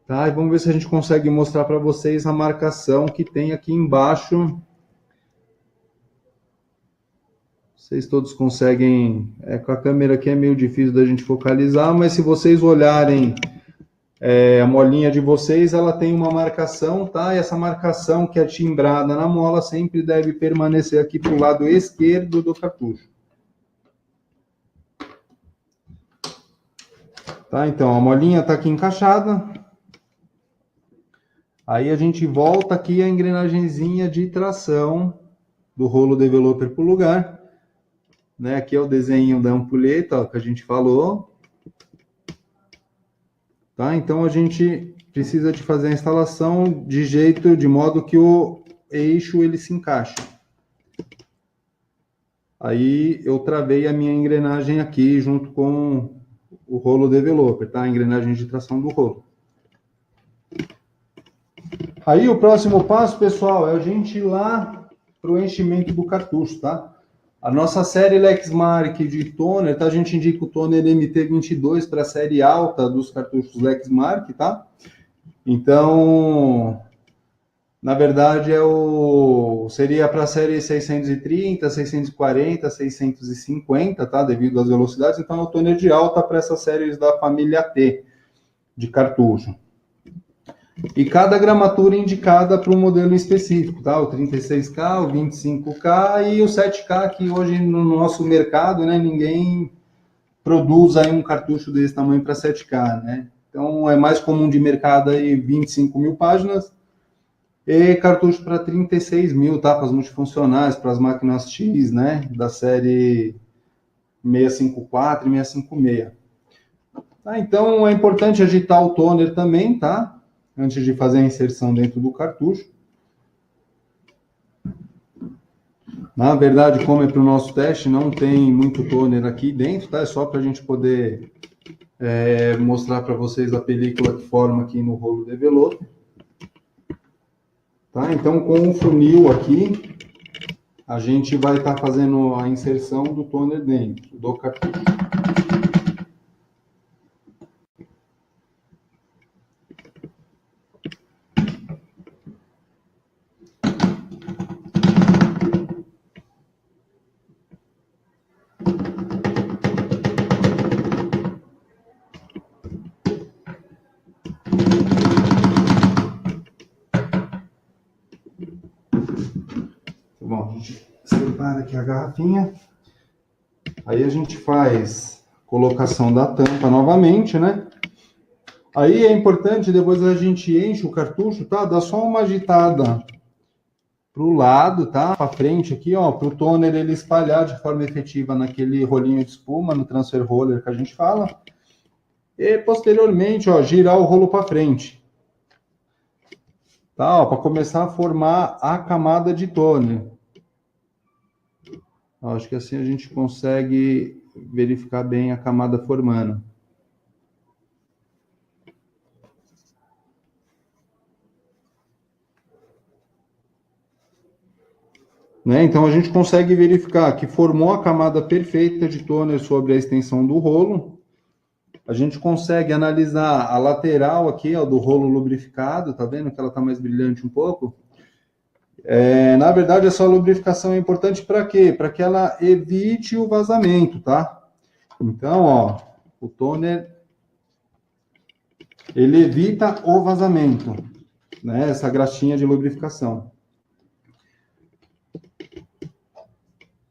Tá, e vamos ver se a gente consegue mostrar para vocês a marcação que tem aqui embaixo. Vocês todos conseguem... com a câmera aqui é meio difícil da gente focalizar, mas se vocês olharem a molinha de vocês, ela tem uma marcação, tá? E essa marcação que é timbrada na mola sempre deve permanecer aqui para o lado esquerdo do cartucho. Tá, então a molinha está aqui encaixada. Aí a gente volta aqui a engrenagemzinha de tração do rolo developer para o lugar. Né? Aqui é o desenho da ampulheta, ó, que a gente falou. Tá? Então a gente precisa de fazer a instalação de modo que o eixo ele se encaixe. Aí eu travei a minha engrenagem aqui junto com o rolo developer, tá? A engrenagem de tração do rolo. Aí o próximo passo, pessoal, é a gente ir lá para o enchimento do cartucho, tá? A nossa série Lexmark de toner, tá? A gente indica o toner MT22 para a série alta dos cartuchos Lexmark, tá? Então, na verdade, seria para a série 630, 640, 650, tá? Devido às velocidades. Então, é o toner de alta para essas séries da família T de cartucho. E cada gramatura indicada para um modelo específico, tá? O 36K, o 25K e o 7K, que hoje no nosso mercado, né, ninguém produz aí um cartucho desse tamanho para 7K, né? Então é mais comum de mercado aí 25 mil páginas e cartucho para 36 mil, tá? Para as multifuncionais, para as máquinas X, né? Da série 654 e 656. Tá? Então é importante agitar o toner também, tá? Antes de fazer a inserção dentro do cartucho. Na verdade, como é para o nosso teste, não tem muito toner aqui dentro, tá? É só para a gente poder mostrar para vocês a película que forma aqui no rolo developer. Tá? Então, com o funil aqui, a gente vai estar fazendo a inserção do toner dentro do cartucho. Bom, a gente separa aqui a garrafinha. Aí a gente faz colocação da tampa novamente, né? Aí é importante, depois a gente enche o cartucho, tá? Dá só uma agitada pro lado, tá? Para frente aqui, ó, pro toner ele espalhar de forma efetiva naquele rolinho de espuma, no transfer roller que a gente fala. E posteriormente, ó, girar o rolo para frente. Tá? Ó, para começar a formar a camada de toner. Acho que assim a gente consegue verificar bem a camada formando. Né? Então a gente consegue verificar que formou a camada perfeita de toner sobre a extensão do rolo. a gente consegue analisar a lateral aqui, ó, do rolo lubrificado, tá vendo que ela tá mais brilhante um pouco? Na verdade, essa lubrificação é importante para quê? Para que ela evite o vazamento, tá? Então, ó, o toner, ele evita o vazamento, né? Essa graxinha de lubrificação.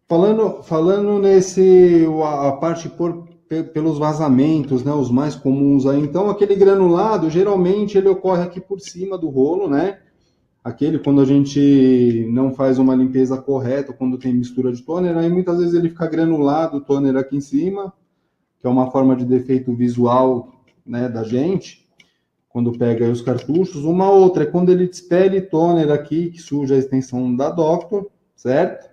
Falando a parte pelos vazamentos, né, os mais comuns aí. Então, aquele granulado, geralmente ele ocorre aqui por cima do rolo, né? Aquele quando a gente não faz uma limpeza correta, quando tem mistura de toner, aí muitas vezes ele fica granulado, o toner aqui em cima, que é uma forma de defeito visual, né, da gente, quando pega aí os cartuchos. Uma outra é quando ele expele toner aqui, que suja a extensão da Doctor, certo?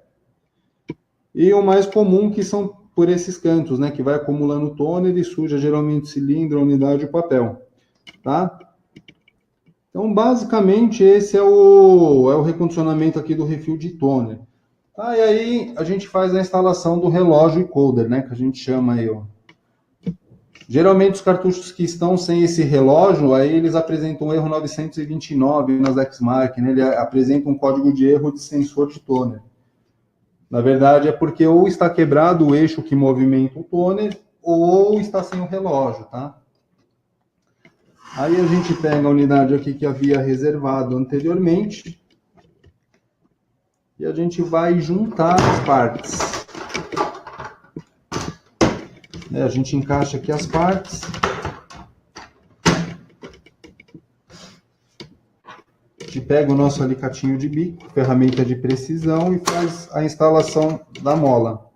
E o mais comum que são por esses cantos, né, que vai acumulando toner e suja geralmente o cilindro, a unidade e o papel, tá? Então, basicamente, esse é o recondicionamento aqui do refil de toner. Tá, e aí a gente faz a instalação do relógio e coder, né, que a gente chama aí, ó. Geralmente os cartuchos que estão sem esse relógio, aí eles apresentam o erro 929 nas Lexmark, né, ele apresenta um código de erro de sensor de toner. Na verdade, é porque ou está quebrado o eixo que movimenta o toner, ou está sem o relógio, tá? Aí a gente pega a unidade aqui que havia reservado anteriormente e a gente vai juntar as partes. A gente encaixa aqui as partes. A gente pega o nosso alicatinho de bico, ferramenta de precisão, e faz a instalação da mola.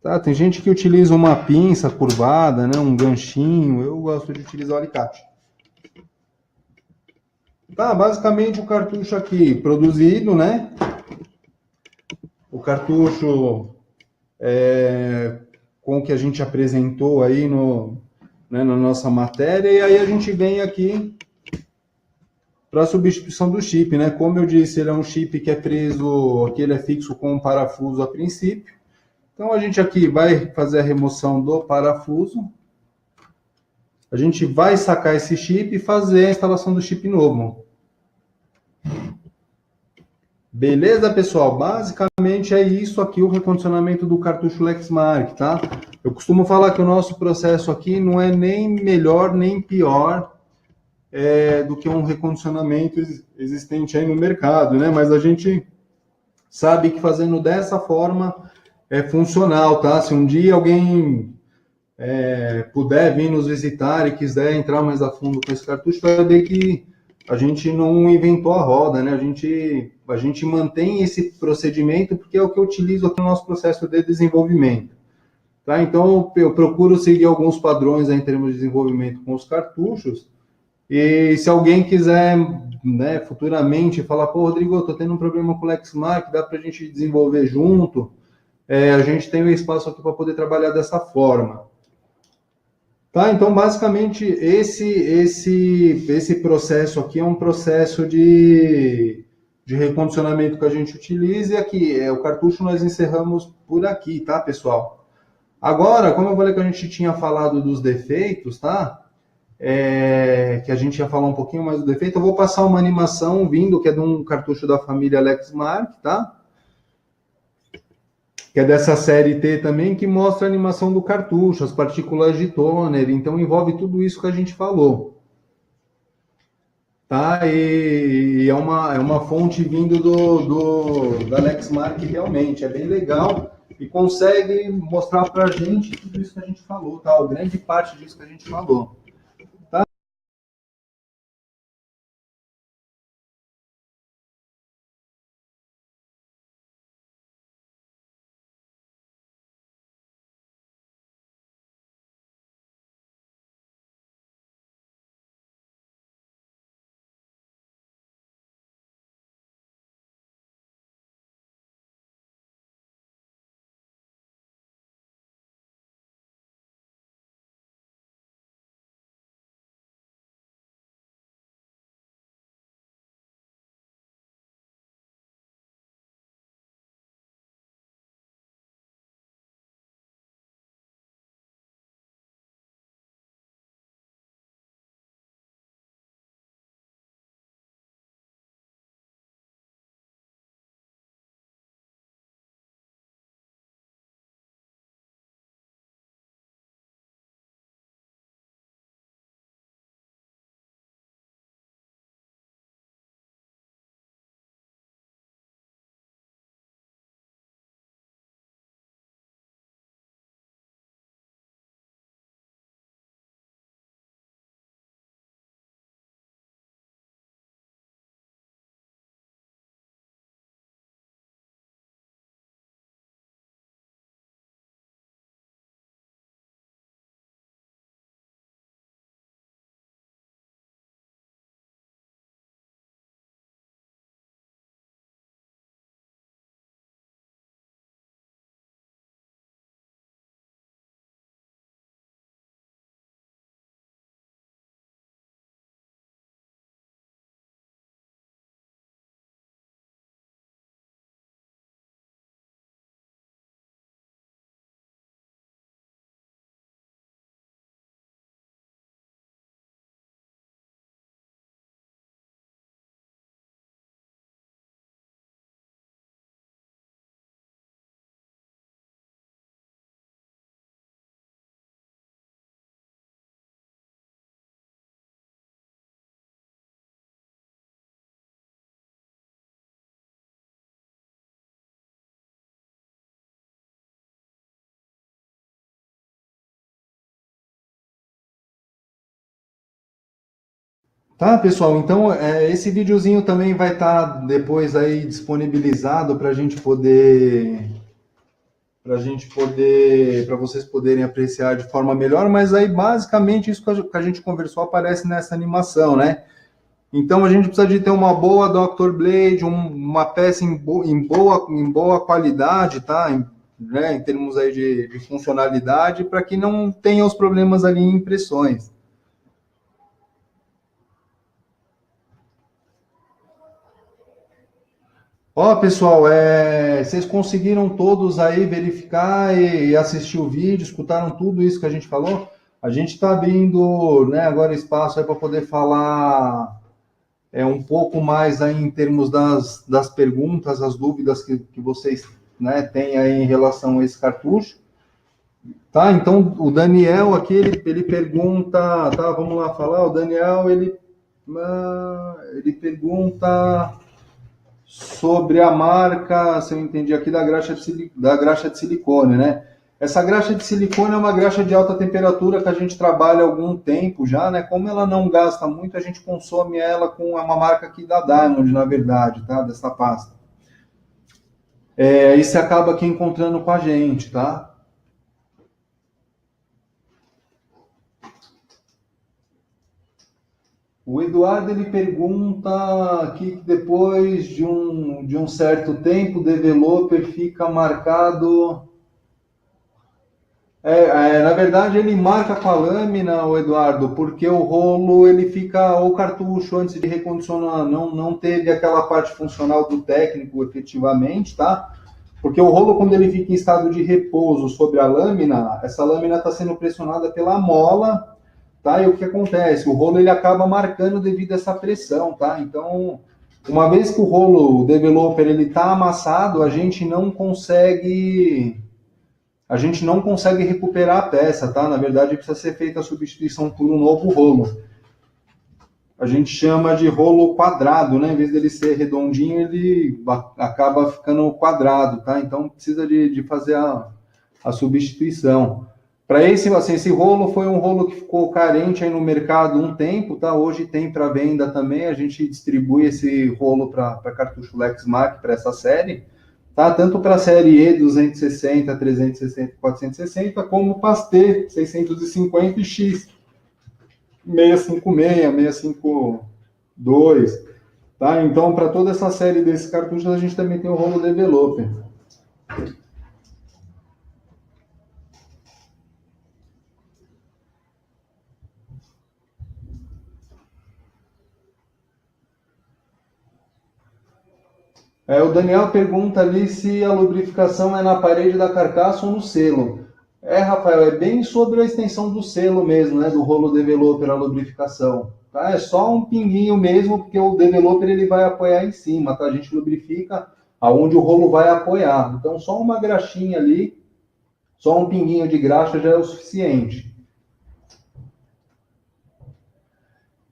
Tá, tem gente que utiliza uma pinça curvada, né, um ganchinho. Eu gosto de utilizar o alicate. Tá, basicamente o cartucho aqui produzido, né? O cartucho com o que a gente apresentou aí né, na nossa matéria, e aí a gente vem aqui para a substituição do chip, né? Como eu disse, ele é um chip que é preso, aqui ele é fixo com um parafuso a princípio. Então a gente aqui vai fazer a remoção do parafuso. A gente vai sacar esse chip e fazer a instalação do chip novo. Beleza, pessoal? Basicamente é isso aqui, o recondicionamento do cartucho Lexmark, tá? Eu costumo falar que o nosso processo aqui não é nem melhor nem pior do que um recondicionamento existente aí no mercado, né? Mas a gente sabe que fazendo dessa forma é funcional, tá? Se um dia alguém puder vir nos visitar e quiser entrar mais a fundo com esse cartucho, vai ver que a gente não inventou a roda, né? A gente mantém esse procedimento porque é o que eu utilizo aqui no nosso processo de desenvolvimento. Tá? Então, eu procuro seguir alguns padrões em termos de desenvolvimento com os cartuchos. E se alguém quiser, né, futuramente falar, pô, Rodrigo, eu tô tendo um problema com o Lexmark, dá para a gente desenvolver junto, a gente tem um espaço aqui para poder trabalhar dessa forma. Tá, então basicamente esse processo aqui é um processo de recondicionamento que a gente utiliza, e aqui o cartucho nós encerramos por aqui, tá, pessoal? Agora, como eu falei que a gente tinha falado dos defeitos, tá? Que a gente ia falar um pouquinho mais do defeito, eu vou passar uma animação vindo, que é de um cartucho da família Lexmark, tá? Que é dessa série T também, que mostra a animação do cartucho, as partículas de toner, então envolve tudo isso que a gente falou. Tá? E é uma fonte vindo da Lexmark realmente, é bem legal e consegue mostrar para a gente tudo isso que a gente falou, tá? Ou grande parte disso que a gente falou. Tá, pessoal, então esse videozinho também vai estar depois aí disponibilizado para vocês poderem apreciar de forma melhor, mas aí basicamente isso que a gente conversou aparece nessa animação, né? Então a gente precisa de ter uma boa Dr. Blade, uma peça em boa qualidade, tá? Né, em termos aí de funcionalidade, para que não tenha os problemas ali em impressões. Ó, pessoal, vocês conseguiram todos aí verificar e assistir o vídeo, escutaram tudo isso que a gente falou? A gente está abrindo, né, agora espaço aí para poder falar um pouco mais aí em termos das perguntas, as dúvidas que vocês, né, têm aí em relação a esse cartucho. Tá, então o Daniel aqui, ele pergunta, tá, vamos lá falar, o Daniel, ele pergunta sobre a marca, se eu entendi aqui, da graxa de silicone, né? Essa graxa de silicone é uma graxa de alta temperatura que a gente trabalha há algum tempo já, né? Como ela não gasta muito, a gente consome ela com uma marca aqui da Diamond, na verdade, tá? Dessa pasta. E você acaba aqui encontrando com a gente, tá? O Eduardo, ele pergunta aqui que depois de um certo tempo, o developer fica marcado. Na verdade, ele marca com a lâmina, o Eduardo, porque o rolo, ele fica, o cartucho, antes de recondicionar, não teve aquela parte funcional do técnico, efetivamente, tá? Porque o rolo, quando ele fica em estado de repouso sobre a lâmina, essa lâmina está sendo pressionada pela mola, tá? E o que acontece? O rolo, ele acaba marcando devido a essa pressão, tá? Então, uma vez que o rolo, o developer, ele está amassado, a gente não consegue recuperar a peça, tá? Na verdade, precisa ser feita a substituição por um novo rolo. A gente chama de rolo quadrado, né? Em vez dele ser redondinho, ele acaba ficando quadrado, tá? Então, precisa de fazer a substituição. Para esse rolo foi um rolo que ficou carente aí no mercado um tempo, tá? Hoje tem para venda também. A gente distribui esse rolo para cartucho Lexmark para essa série. Tá? Tanto para a série E 260, 360, 460, como para as T 650 e X 656, 652. Tá? Então, para toda essa série desses cartuchos, a gente também tem o rolo developer. O Daniel pergunta ali se a lubrificação é na parede da carcaça ou no selo. Rafael, é bem sobre a extensão do selo mesmo, né, do rolo developer, a lubrificação. Tá? É só um pinguinho mesmo, porque o developer ele vai apoiar em cima, tá? A gente lubrifica aonde o rolo vai apoiar. Então, só uma graxinha ali, só um pinguinho de graxa já é o suficiente.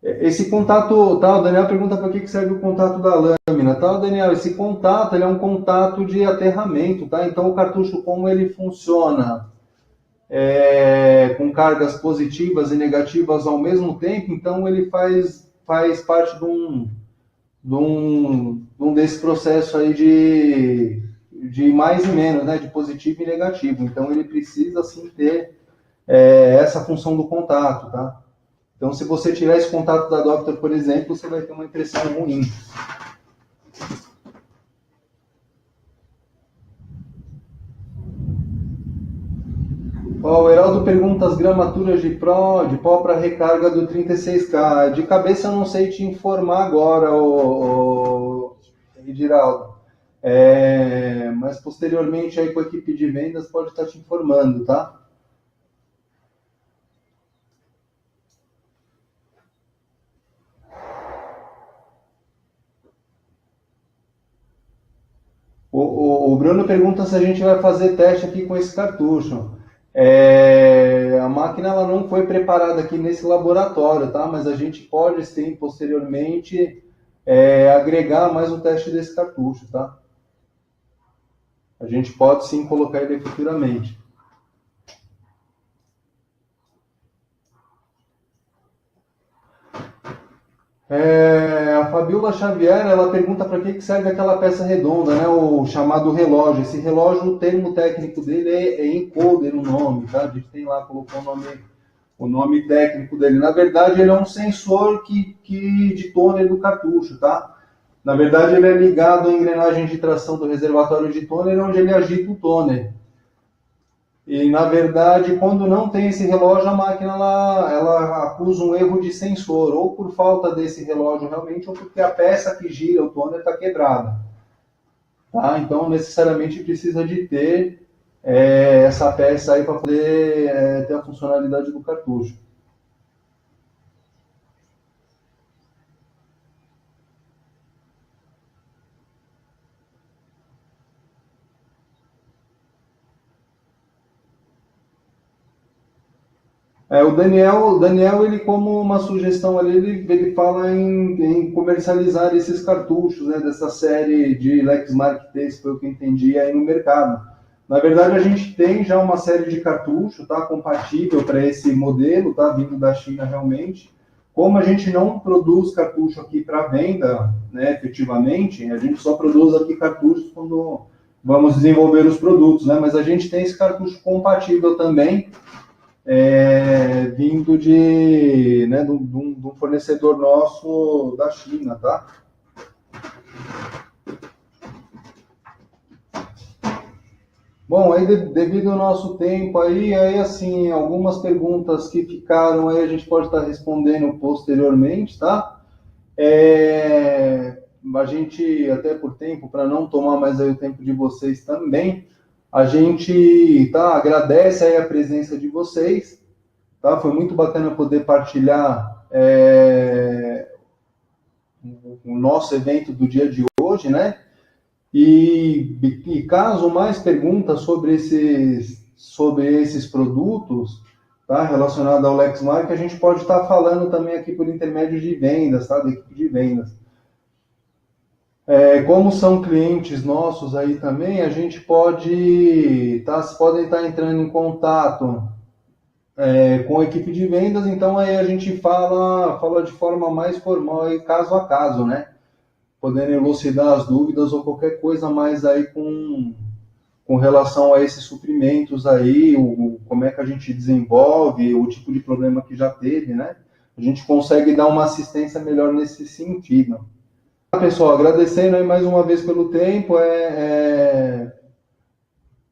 Esse contato, tá? O Daniel pergunta para que serve o contato da lâmina, tá? Daniel, esse contato ele é um contato de aterramento, tá? Então o cartucho, como ele funciona com cargas positivas e negativas ao mesmo tempo, então ele faz parte de um desse processo aí de mais e menos, né? De positivo e negativo. Então ele precisa sim ter essa função do contato, tá? Então, se você tirar esse contato da Doctor, por exemplo, você vai ter uma impressão ruim. O Heraldo pergunta as gramaturas de pó para recarga do 36K. De cabeça eu não sei te informar agora, o Giraldo. Mas posteriormente aí com a equipe de vendas pode estar te informando, tá? O Bruno pergunta se a gente vai fazer teste aqui com esse cartucho. A máquina ela não foi preparada aqui nesse laboratório, tá? Mas a gente pode sim, posteriormente, agregar mais um teste desse cartucho, tá? A gente pode sim colocar ele futuramente. A Fabiola Xavier, ela pergunta para que serve aquela peça redonda, né? O chamado relógio. Esse relógio, o termo técnico dele é encoder, o nome, tá? A gente tem lá, colocou o nome técnico dele. Na verdade, ele é um sensor de toner do cartucho, tá? Na verdade, ele é ligado à engrenagem de tração do reservatório de toner, onde ele agita o toner. E, na verdade, quando não tem esse relógio, a máquina ela acusa um erro de sensor, ou por falta desse relógio realmente, ou porque a peça que gira o toner está quebrada. Tá? Então, necessariamente precisa de ter essa peça aí para poder ter a funcionalidade do cartucho. O Daniel, ele como uma sugestão ali, ele fala em comercializar esses cartuchos, né, dessa série de Lexmark T, foi o que eu entendi aí no mercado. Na verdade, a gente tem já uma série de cartuchos, tá, compatível para esse modelo, tá, vindo da China realmente. Como a gente não produz cartucho aqui para venda, né, efetivamente, a gente só produz aqui cartuchos quando vamos desenvolver os produtos, né, mas a gente tem esse cartucho compatível também, vindo de um fornecedor nosso da China, tá? Bom, aí devido ao nosso tempo aí assim, algumas perguntas que ficaram aí a gente pode estar respondendo posteriormente, tá? A gente, até por tempo, para não tomar mais aí o tempo de vocês também, a gente agradece aí a presença de vocês, tá? Foi muito bacana poder partilhar o nosso evento do dia de hoje, né? E caso mais perguntas sobre esses produtos, tá? Relacionado ao Lexmark, a gente pode estar falando também aqui por intermédio de vendas, tá? Da equipe de vendas. Como são clientes nossos aí também, a gente podem estar entrando em contato com a equipe de vendas, então aí a gente fala de forma mais formal e caso a caso, né? Podendo elucidar as dúvidas ou qualquer coisa mais aí com relação a esses suprimentos aí, como é que a gente desenvolve, o tipo de problema que já teve, né? A gente consegue dar uma assistência melhor nesse sentido. Pessoal, agradecendo aí mais uma vez pelo tempo,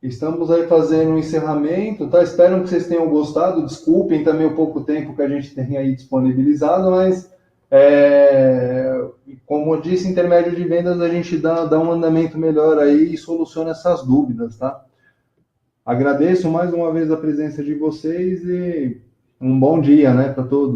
estamos aí fazendo um encerramento, tá? Espero que vocês tenham gostado. Desculpem também o pouco tempo que a gente tem aí disponibilizado, mas como eu disse, intermédio de vendas a gente dá um andamento melhor aí e soluciona essas dúvidas, tá? Agradeço mais uma vez a presença de vocês e um bom dia, né, para todos.